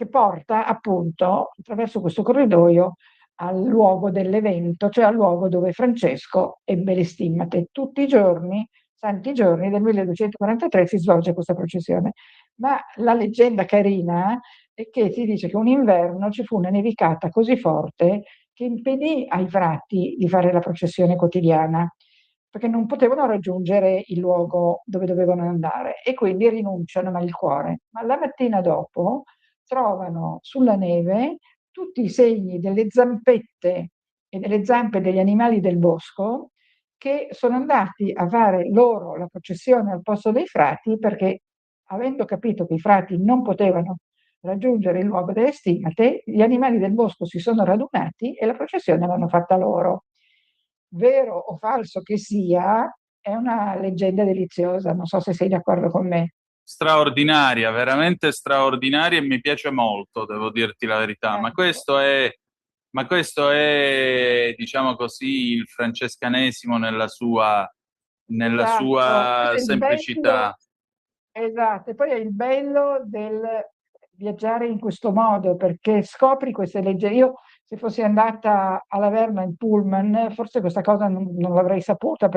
porta appunto attraverso questo corridoio al luogo dell'evento, cioè al luogo dove Francesco ebbe le stimmate. Tutti i giorni, santi giorni del 1243 si svolge questa processione. Ma la leggenda carina è che si dice che un inverno ci fu una nevicata così forte che impedì ai frati di fare la processione quotidiana, perché non potevano raggiungere il luogo dove dovevano andare e quindi rinunciano a il cuore. Ma la mattina dopo trovano sulla neve tutti i segni delle zampette e delle zampe degli animali del bosco che sono andati a fare loro la processione al posto dei frati, perché avendo capito che i frati non potevano raggiungere il luogo delle stimmate, gli animali del bosco si sono radunati e la processione l'hanno fatta loro. Vero o falso che sia, è una leggenda deliziosa, non so se sei d'accordo con me. Straordinaria, veramente straordinaria, e mi piace molto, devo dirti la verità. Ma questo è, diciamo così, il francescanesimo nella Esatto, sua questo è il bello, semplicità. esatto, e poi è il bello viaggiare in questo modo, perché scopri queste leggende. Io, se fossi andata alla Verna in pullman, forse questa cosa non l'avrei saputa,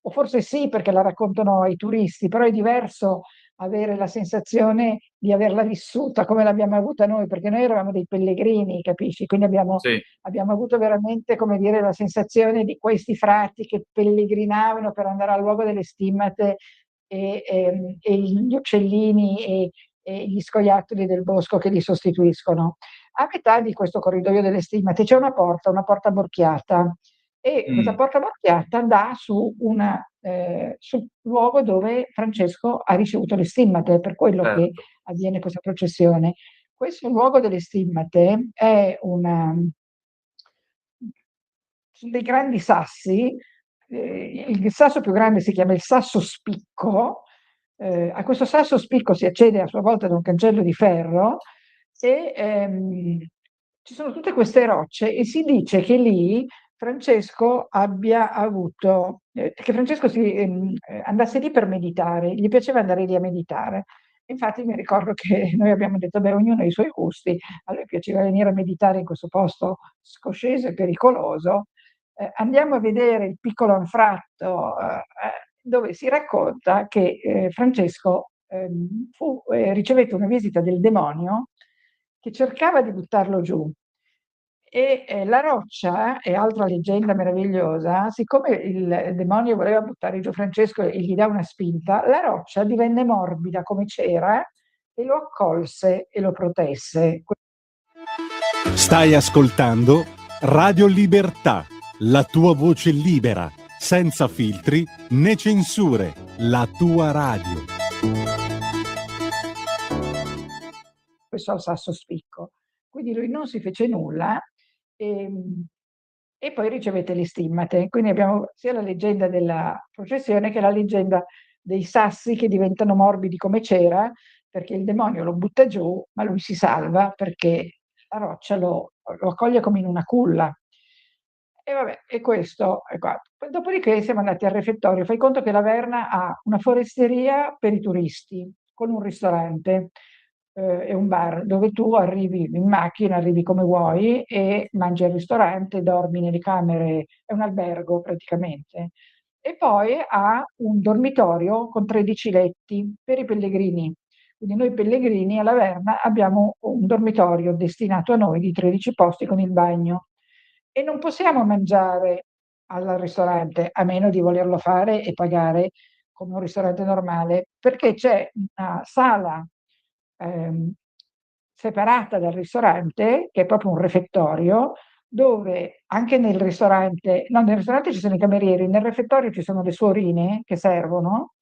o forse sì, perché la raccontano ai turisti, però è diverso avere la sensazione di averla vissuta come l'abbiamo avuta noi, perché noi eravamo dei pellegrini, capisci? Quindi abbiamo avuto veramente, come dire, la sensazione di questi frati che pellegrinavano per andare al luogo delle stimmate e gli uccellini e gli scoiattoli del bosco che li sostituiscono. A metà di questo corridoio delle stimmate c'è una porta borchiata, e questa porta borchiata dà sul luogo dove Francesco ha ricevuto le stimmate, per quello che avviene questa processione. Questo luogo delle stimmate sono dei grandi sassi. Il sasso più grande si chiama il sasso spicco. A questo sasso spicco si accede a sua volta da un cancello di ferro, e ci sono tutte queste rocce, e si dice che lì Francesco abbia avuto, che Francesco andasse lì per meditare, gli piaceva andare lì a meditare. Infatti mi ricordo che noi abbiamo detto, beh, ognuno ha i suoi gusti, a lui piaceva venire a meditare in questo posto scosceso e pericoloso. Andiamo a vedere il piccolo anfratto, dove si racconta che Francesco ricevette una visita del demonio che cercava di buttarlo giù. E la roccia, è altra leggenda meravigliosa, siccome il demonio voleva buttare giù Francesco e gli dà una spinta, la roccia divenne morbida come cera e lo accolse e lo protesse. Stai ascoltando Radio Libertà, la tua voce libera, senza filtri né censure, la tua radio. Questo al sasso spicco. Quindi lui non si fece nulla, e poi ricevette le stimmate. Quindi abbiamo sia la leggenda della processione che la leggenda dei sassi che diventano morbidi come cera, perché il demonio lo butta giù, ma lui si salva perché la roccia lo accoglie come in una culla. E vabbè, e questo è qua. Dopodiché siamo andati al refettorio. Fai conto che la Verna ha una foresteria per i turisti, con un ristorante e un bar, dove tu arrivi in macchina, arrivi come vuoi e mangi al ristorante, dormi nelle camere, è un albergo praticamente. E poi ha un dormitorio con 13 letti per i pellegrini. Quindi noi pellegrini alla Verna abbiamo un dormitorio destinato a noi di 13 posti con il bagno. E non possiamo mangiare al ristorante, a meno di volerlo fare e pagare come un ristorante normale, perché c'è una sala separata dal ristorante, che è proprio un refettorio, dove anche nel ristorante, no, nel ristorante ci sono i camerieri, nel refettorio ci sono le suorine che servono,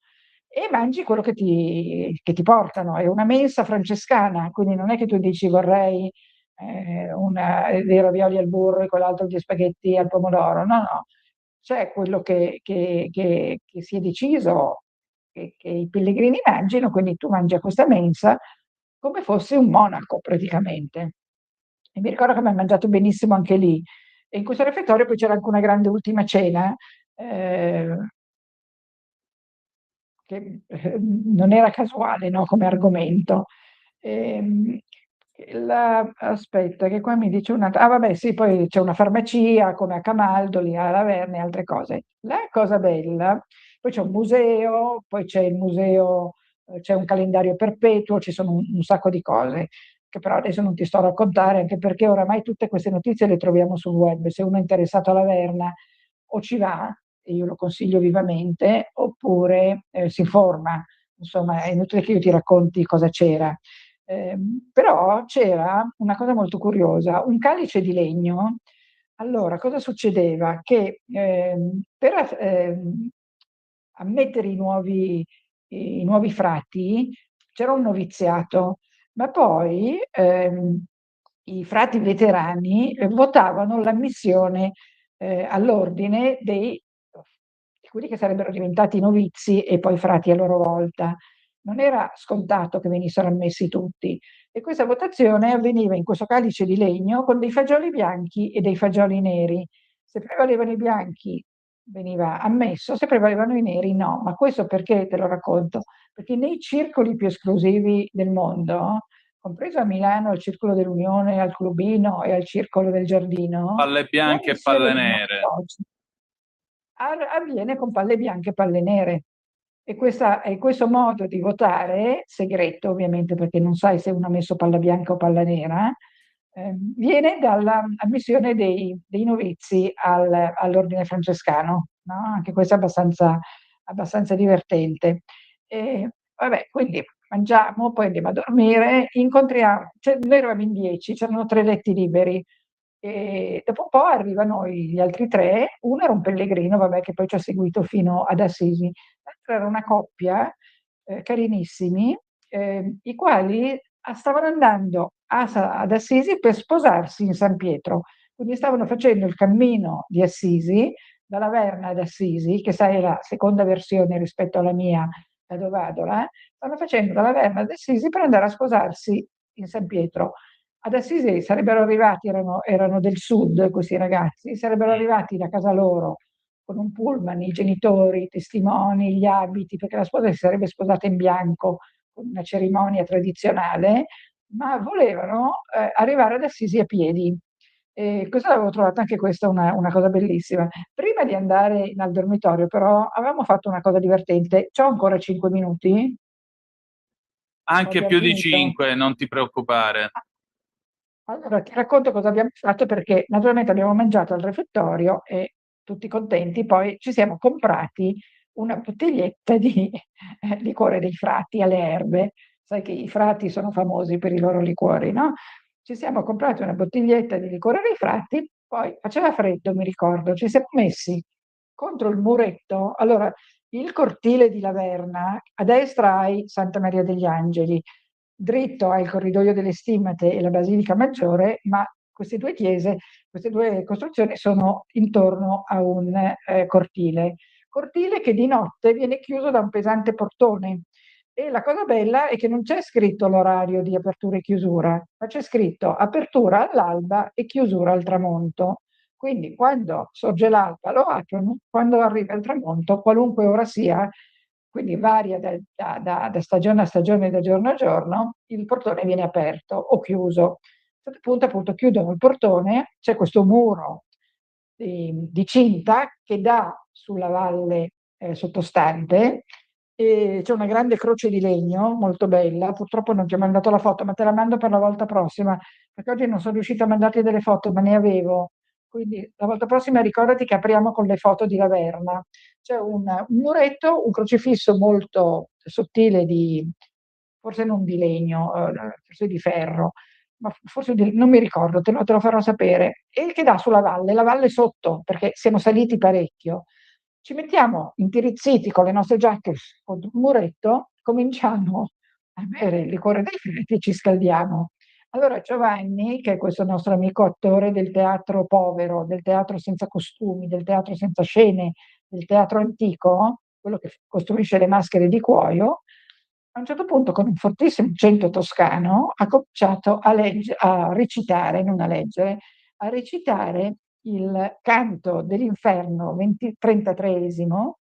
e mangi quello che ti portano. È una mensa francescana, quindi non è che tu dici vorrei dei ravioli al burro e quell'altro di spaghetti al pomodoro, no, no. C'è quello che si è deciso che i pellegrini mangino, quindi tu mangi a questa mensa come fosse un monaco praticamente. E mi ricordo che abbiamo mangiato benissimo anche lì. E in questo refettorio poi c'era anche una grande ultima cena, che non era casuale, no, come argomento. Aspetta, che qua mi dice un'altra. Ah, vabbè, sì, poi c'è una farmacia come a Camaldoli, a Laverne e altre cose. La cosa bella, poi c'è un museo, poi c'è il museo, c'è un calendario perpetuo, ci sono un sacco di cose che però adesso non ti sto a raccontare, anche perché oramai tutte queste notizie le troviamo sul web. Se uno è interessato alla Verna o ci va, e io lo consiglio vivamente, oppure si informa. Insomma, è inutile che io ti racconti cosa c'era. Però c'era una cosa molto curiosa, un calice di legno. Allora, cosa succedeva? Che per ammettere i nuovi frati c'era un noviziato, ma poi i frati veterani votavano l'ammissione all'ordine di quelli che sarebbero diventati novizi e poi frati a loro volta. Non era scontato che venissero ammessi tutti, e questa votazione avveniva in questo calice di legno con dei fagioli bianchi e dei fagioli neri. Se prevalevano i bianchi veniva ammesso, se prevalevano i neri no. Ma questo perché te lo racconto? Perché nei circoli più esclusivi del mondo, compreso a Milano al Circolo dell'Unione, al Clubino e al Circolo del Giardino, Palle bianche e palle nere. Avviene con palle bianche e palle nere. E questo modo di votare, segreto ovviamente perché non sai se uno ha messo palla bianca o palla nera, viene dalla ammissione dei novizi all'ordine francescano, no? Anche questo è abbastanza divertente. Vabbè, quindi mangiamo, poi andiamo a dormire, incontriamo, noi eravamo in 10, c'erano 3 letti liberi. E dopo un po' arrivano gli altri 3, uno era un pellegrino, vabbè, che poi ci ha seguito fino ad Assisi, l'altro era una coppia, carinissimi, i quali stavano andando ad Assisi per sposarsi in San Pietro, quindi stavano facendo il cammino di Assisi, dalla Verna ad Assisi, che sai è la seconda versione rispetto alla mia, da Dovadola, stavano facendo dalla Verna ad Assisi per andare a sposarsi in San Pietro. Ad Assisi sarebbero arrivati, erano del sud questi ragazzi, sarebbero arrivati da casa loro con un pullman, i genitori, i testimoni, gli abiti, perché la sposa si sarebbe sposata in bianco con una cerimonia tradizionale, ma volevano arrivare ad Assisi a piedi. E questo avevo trovato anche questa una cosa bellissima. Prima di andare al dormitorio, però, avevamo fatto una cosa divertente. C'ho ancora 5 minuti? Anche più di 5, non ti preoccupare. Allora, ti racconto cosa abbiamo fatto perché naturalmente abbiamo mangiato al refettorio e tutti contenti, poi ci siamo comprati una bottiglietta di liquore dei frati alle erbe. Sai che i frati sono famosi per i loro liquori, no? Ci siamo comprati una bottiglietta di liquore dei frati, poi faceva freddo, mi ricordo, ci siamo messi contro il muretto. Allora, il cortile di Laverna, a destra hai Santa Maria degli Angeli, dritto hai il corridoio delle Stimmate e la Basilica Maggiore, ma queste due chiese, queste due costruzioni sono intorno a un cortile che di notte viene chiuso da un pesante portone. E la cosa bella è che non c'è scritto l'orario di apertura e chiusura, ma c'è scritto apertura all'alba e chiusura al tramonto. Quindi quando sorge l'alba lo aprono, quando arriva il tramonto, qualunque ora sia, quindi varia da stagione a stagione, da giorno a giorno, il portone viene aperto o chiuso. A un certo punto appunto chiudono il portone, c'è questo muro di cinta che dà sulla valle sottostante, e c'è una grande croce di legno molto bella, purtroppo non ti ho mandato la foto, ma te la mando per la volta prossima, perché oggi non sono riuscita a mandarti delle foto, ma ne avevo. Quindi la volta prossima ricordati che apriamo con le foto di Laverna. C'è un muretto, un crocifisso molto sottile forse non di legno, forse di ferro, ma forse non mi ricordo, te lo farò sapere, e che dà sulla valle, la valle sotto, perché siamo saliti parecchio. Ci mettiamo intirizziti con le nostre giacche contro un muretto, cominciamo a bere il liquore dei frati e ci scaldiamo. Allora Giovanni, che è questo nostro amico attore del teatro povero, del teatro senza costumi, del teatro senza scene, del teatro antico, quello che costruisce le maschere di cuoio, a un certo punto con un fortissimo accento toscano ha cominciato a recitare, non a leggere, a recitare il canto dell'inferno 33esimo,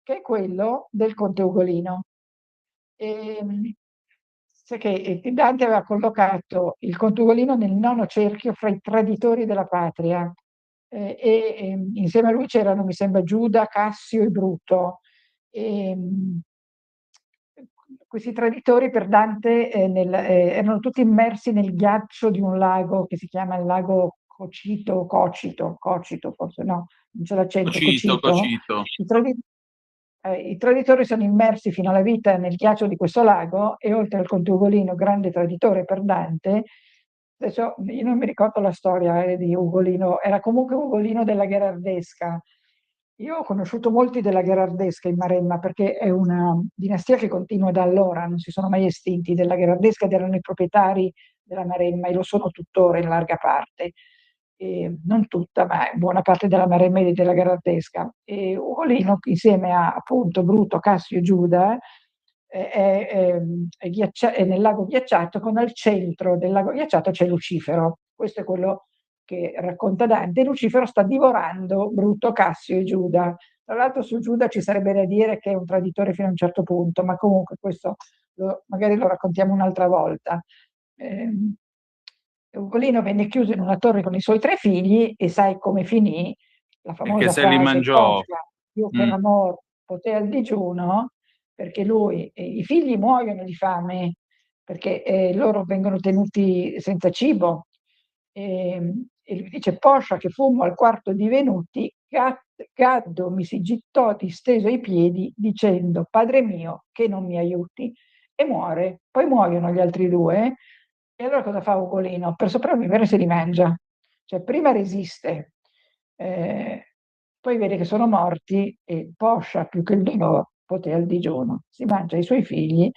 che è quello del conte Ugolino. Sai che Dante aveva collocato il conte Ugolino nel nono cerchio fra i traditori della patria, insieme a lui c'erano, mi sembra, Giuda, Cassio e Bruto. Questi traditori per Dante erano tutti immersi nel ghiaccio di un lago che si chiama il lago Cocito, forse no, non c'è l'accento, Cocito. I traditori sono immersi fino alla vita nel ghiaccio di questo lago e oltre al conte Ugolino, grande traditore per Dante, adesso io non mi ricordo la storia di Ugolino, era comunque Ugolino della Gherardesca. Io ho conosciuto molti della Gherardesca in Maremma perché è una dinastia che continua da allora, non si sono mai estinti della Gherardesca ed erano i proprietari della Maremma e lo sono tuttora in larga parte. Non tutta, ma buona parte della Maremma e della Gherardesca. E Ugolino, insieme a appunto Bruto, Cassio e Giuda, è nel lago ghiacciato, con al centro del lago ghiacciato c'è Lucifero. Questo è quello che racconta Dante. Lucifero sta divorando Bruto, Cassio e Giuda. Tra l'altro su Giuda ci sarebbe da dire che è un traditore fino a un certo punto, ma comunque questo magari lo raccontiamo un'altra volta. Ugolino venne chiuso in una torre con i suoi 3 figli e sai come finì? La Perché famosa se li frase: mangiò. "Poscia più che l'amor poté al digiuno", perché lui i figli muoiono di fame, perché loro vengono tenuti senza cibo. E lui dice: "Poscia che fummo al quarto divenuti, Gaddo mi si gittò disteso ai piedi dicendo: Padre mio, che non mi aiuti", e muore. Poi muoiono gli altri 2 e allora cosa fa Ugolino? Per sopravvivere se li mangia. Cioè prima resiste, poi vede che sono morti e Poscia più che il dolore poté al digiuno. Si mangia i suoi figli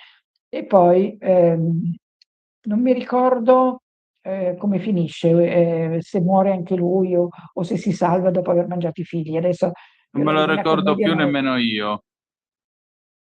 e poi non mi ricordo come finisce, se muore anche lui o se si salva dopo aver mangiato i figli. Adesso Non io me la lo Divina ricordo Commedia più non nemmeno io.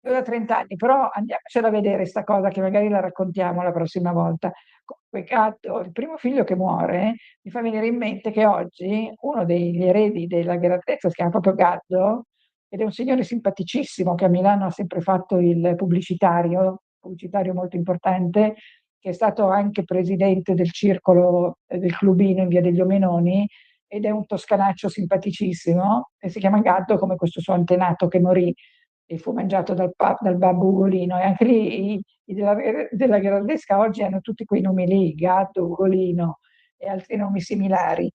io da 30 anni, però andiamocela a vedere sta cosa che magari la raccontiamo la prossima volta. Comunque Gatto, il primo figlio che muore, mi fa venire in mente che oggi uno degli eredi della Gherardezza si chiama proprio Gaddo ed è un signore simpaticissimo che a Milano ha sempre fatto il pubblicitario molto importante, che è stato anche presidente del circolo del Clubino in via degli Omenoni ed è un toscanaccio simpaticissimo e si chiama Gaddo come questo suo antenato che morì e fu mangiato dal babbo Ugolino. E anche lì i della Gherardesca oggi hanno tutti quei nomi lì, Gatto, Ugolino e altri nomi similari.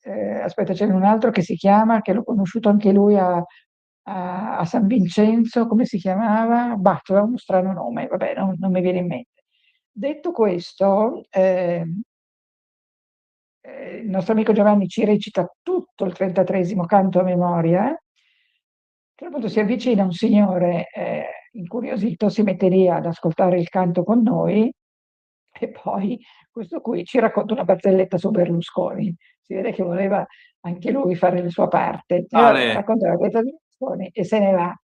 Aspetta, c'è un altro che si chiama, che l'ho conosciuto anche lui a San Vincenzo, come si chiamava? Bah, aveva uno strano nome, vabbè, non mi viene in mente. Detto questo, il nostro amico Giovanni ci recita tutto il 33° canto a memoria. A un certo punto si avvicina un signore incuriosito, si mette lì ad ascoltare il canto con noi e poi questo qui ci racconta una barzelletta su Berlusconi. Si vede che voleva anche lui fare la sua parte. E allora racconta la barzelletta di Berlusconi e se ne va.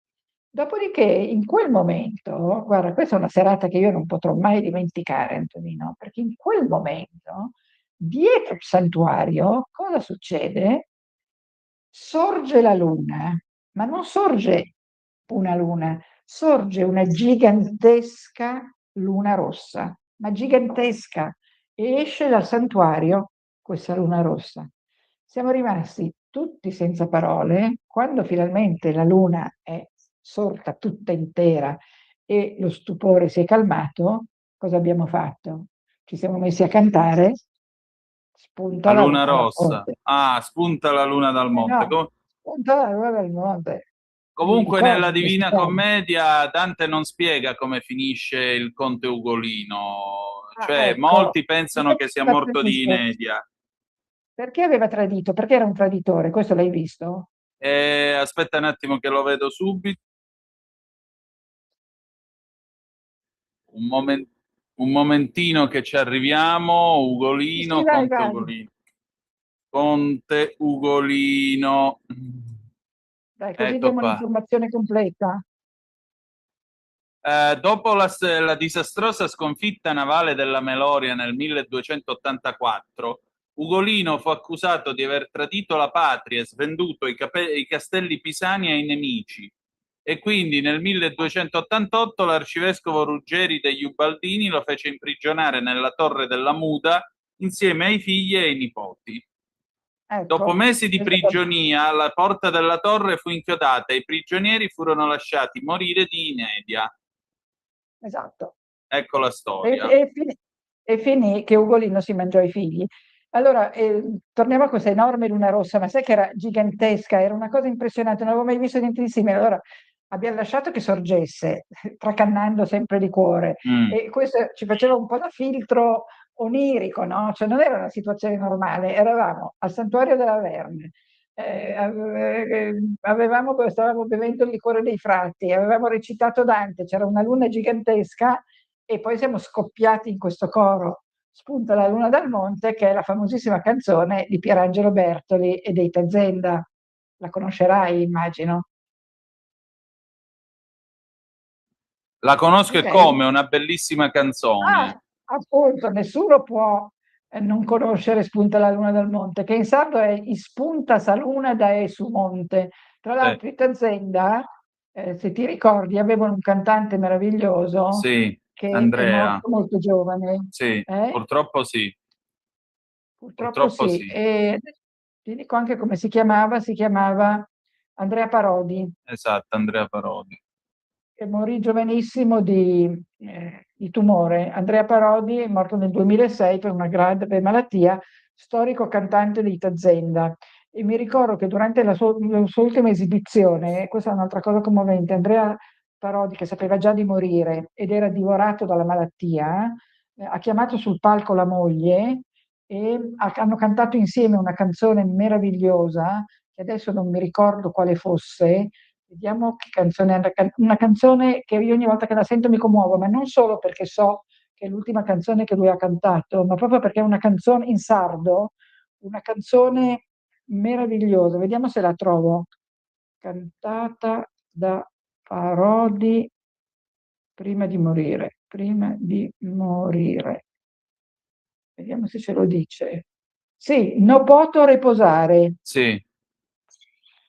Dopodiché, in quel momento, guarda, questa è una serata che io non potrò mai dimenticare, Antonino, perché in quel momento, dietro il santuario, cosa succede? Sorge la luna, ma non sorge una luna, sorge una gigantesca luna rossa, ma gigantesca, e esce dal santuario questa luna rossa. Siamo rimasti tutti senza parole. Quando finalmente la luna è sorta tutta intera e lo stupore si è calmato, cosa abbiamo fatto? Ci siamo messi a cantare, spunta La la luna luna dal rossa. monte. Ah, spunta la luna dal monte. No, spunta la luna dal monte. Li Comunque nella ricordi questi Divina termini? Commedia Dante non spiega come finisce il conte Ugolino, Ah, cioè ecco, molti pensano che invece sia l'ha morto di tradito. inedia. Perché aveva tradito? Perché era un traditore, questo l'hai visto? Aspetta un attimo che lo vedo subito. Un, un momentino che ci arriviamo. Sì, sì, Ugolino, vai, conte vai. Ugolino. Conte Ugolino. Dai, così Ecco diamo qua. l'informazione completa. Dopo la disastrosa sconfitta navale della Meloria nel 1284, Ugolino fu accusato di aver tradito la patria e svenduto i castelli pisani ai nemici. E quindi nel 1288 l'arcivescovo Ruggeri degli Ubaldini lo fece imprigionare nella torre della Muda insieme ai figli e ai nipoti. Dopo Ecco, mesi di prigionia, la porta della torre fu inchiodata e i prigionieri furono lasciati morire di inedia. esatto. Ecco la E, storia. e finì che Ugolino si mangiò i figli. Allora, torniamo a questa enorme luna rossa, ma sai che era gigantesca, era una cosa impressionante, non avevo mai visto niente di simile. Allora, abbiamo lasciato che sorgesse, tracannando sempre liquore, e questo ci faceva un po' da filtro onirico, no? Cioè non era una situazione normale, eravamo al Santuario della Verne, stavamo bevendo il liquore dei frati, avevamo recitato Dante, c'era una luna gigantesca e poi siamo scoppiati in questo coro. Spunta la luna dal monte, che è la famosissima canzone di Pierangelo Bertoli e dei Tazenda. La conoscerai, immagino. La conosco e Ok? come, una bellissima canzone. Ah, appunto, nessuno può non conoscere Spunta la luna dal monte, che in sardo è Ispunta sa luna da e su monte. Tra Sì. l'altro, i Tazenda, se ti ricordi, avevano un cantante meraviglioso Sì. che è Andrea. morto molto giovane. Sì, Eh? purtroppo sì. Purtroppo sì. E ti dico anche come si chiamava Andrea Parodi, Esatto, Andrea Parodi. che morì giovanissimo di tumore. Andrea Parodi è morto nel 2006 per una grave malattia, storico cantante di Itazenda. E mi ricordo che durante la sua ultima esibizione, questa è un'altra cosa commovente, Andrea Parodi, che sapeva già di morire ed era divorato dalla malattia, ha chiamato sul palco la moglie e hanno cantato insieme una canzone meravigliosa, che adesso non mi ricordo quale fosse. Vediamo che canzone è, una canzone che io ogni volta che la sento mi commuovo, ma non solo perché so che è l'ultima canzone che lui ha cantato, ma proprio perché è una canzone in sardo, una canzone meravigliosa. Vediamo se la trovo. Cantata da Parodi prima di morire. Vediamo se ce lo dice. Sì, no poto riposare. Sì.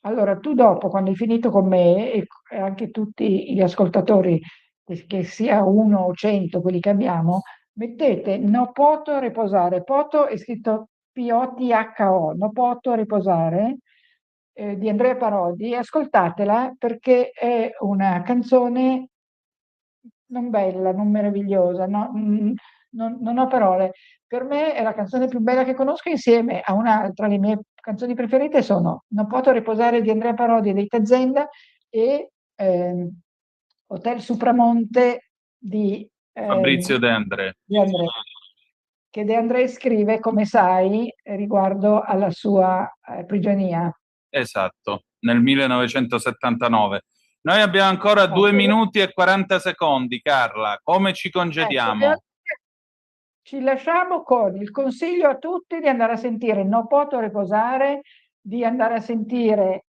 Allora, tu dopo, quando hai finito con me, e anche tutti gli ascoltatori, che sia 1 o 100, quelli che abbiamo, mettete no poto riposare. Poto è scritto P-O-T-H-O, no poto riposare, di Andrea Parodi, e ascoltatela perché è una canzone non bella, non meravigliosa, non ho parole. Per me è la canzone più bella che conosco, insieme a un'altra. Le mie canzoni preferite sono Non poto riposare di Andrea Parodi e dei Tazenda e Hotel Supramonte di Fabrizio De André. Che De André scrive, come sai, riguardo alla sua prigionia. Esatto, nel 1979. Noi abbiamo ancora 2 minuti e 40 secondi, Carla. Come ci congediamo? Ci lasciamo con il consiglio a tutti di andare a sentire No poto riposare, di andare a sentire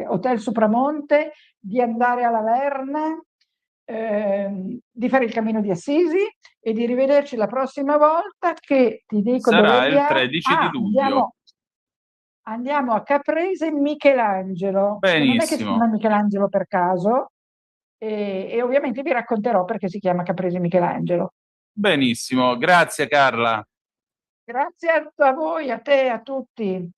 Hotel Supramonte, di andare alla Verna, di fare il Cammino di Assisi e di rivederci la prossima volta, che ti dico sarà dove andiamo. Il 13 di luglio. Andiamo a Caprese Michelangelo. Benissimo. Non è che si chiama Michelangelo per caso, e ovviamente vi racconterò perché si chiama Caprese Michelangelo. Benissimo, grazie Carla. Grazie a voi, a te, a tutti.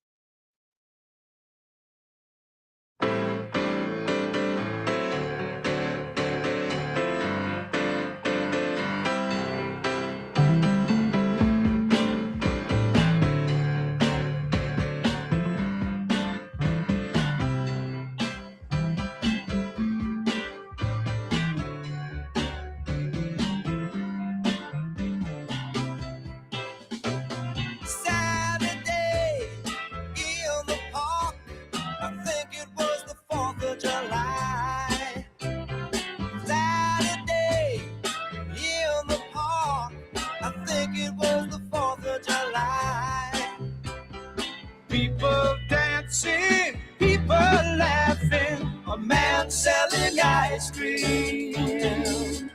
People dancing, people laughing, a man selling ice cream,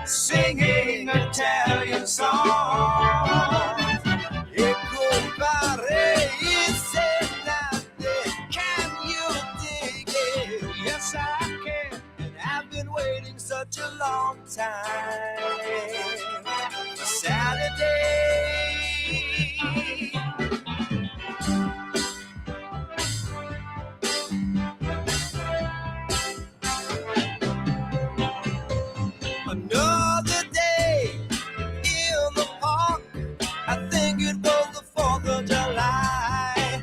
singing Italian songs. E compare can you dig it? Yes, I can, and I've been waiting such a long time. Saturday. Another day in the park, I think it was the 4th of July.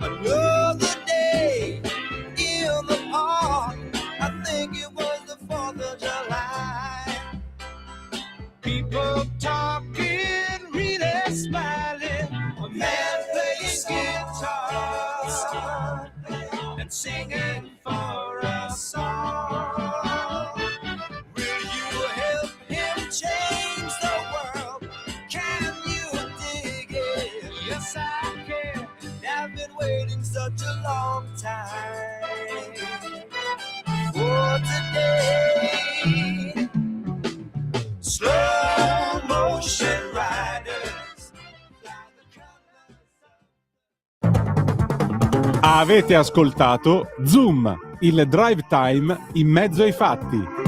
Another day in the park, I think it was the 4th of July. People talking, really smiling, a man playing guitar and singing for a song. Change the world. Can you dig it? Yes, I can. I've been waiting such a long time for today. Slow motion riders. Avete ascoltato Zoom, il drive time in mezzo ai fatti.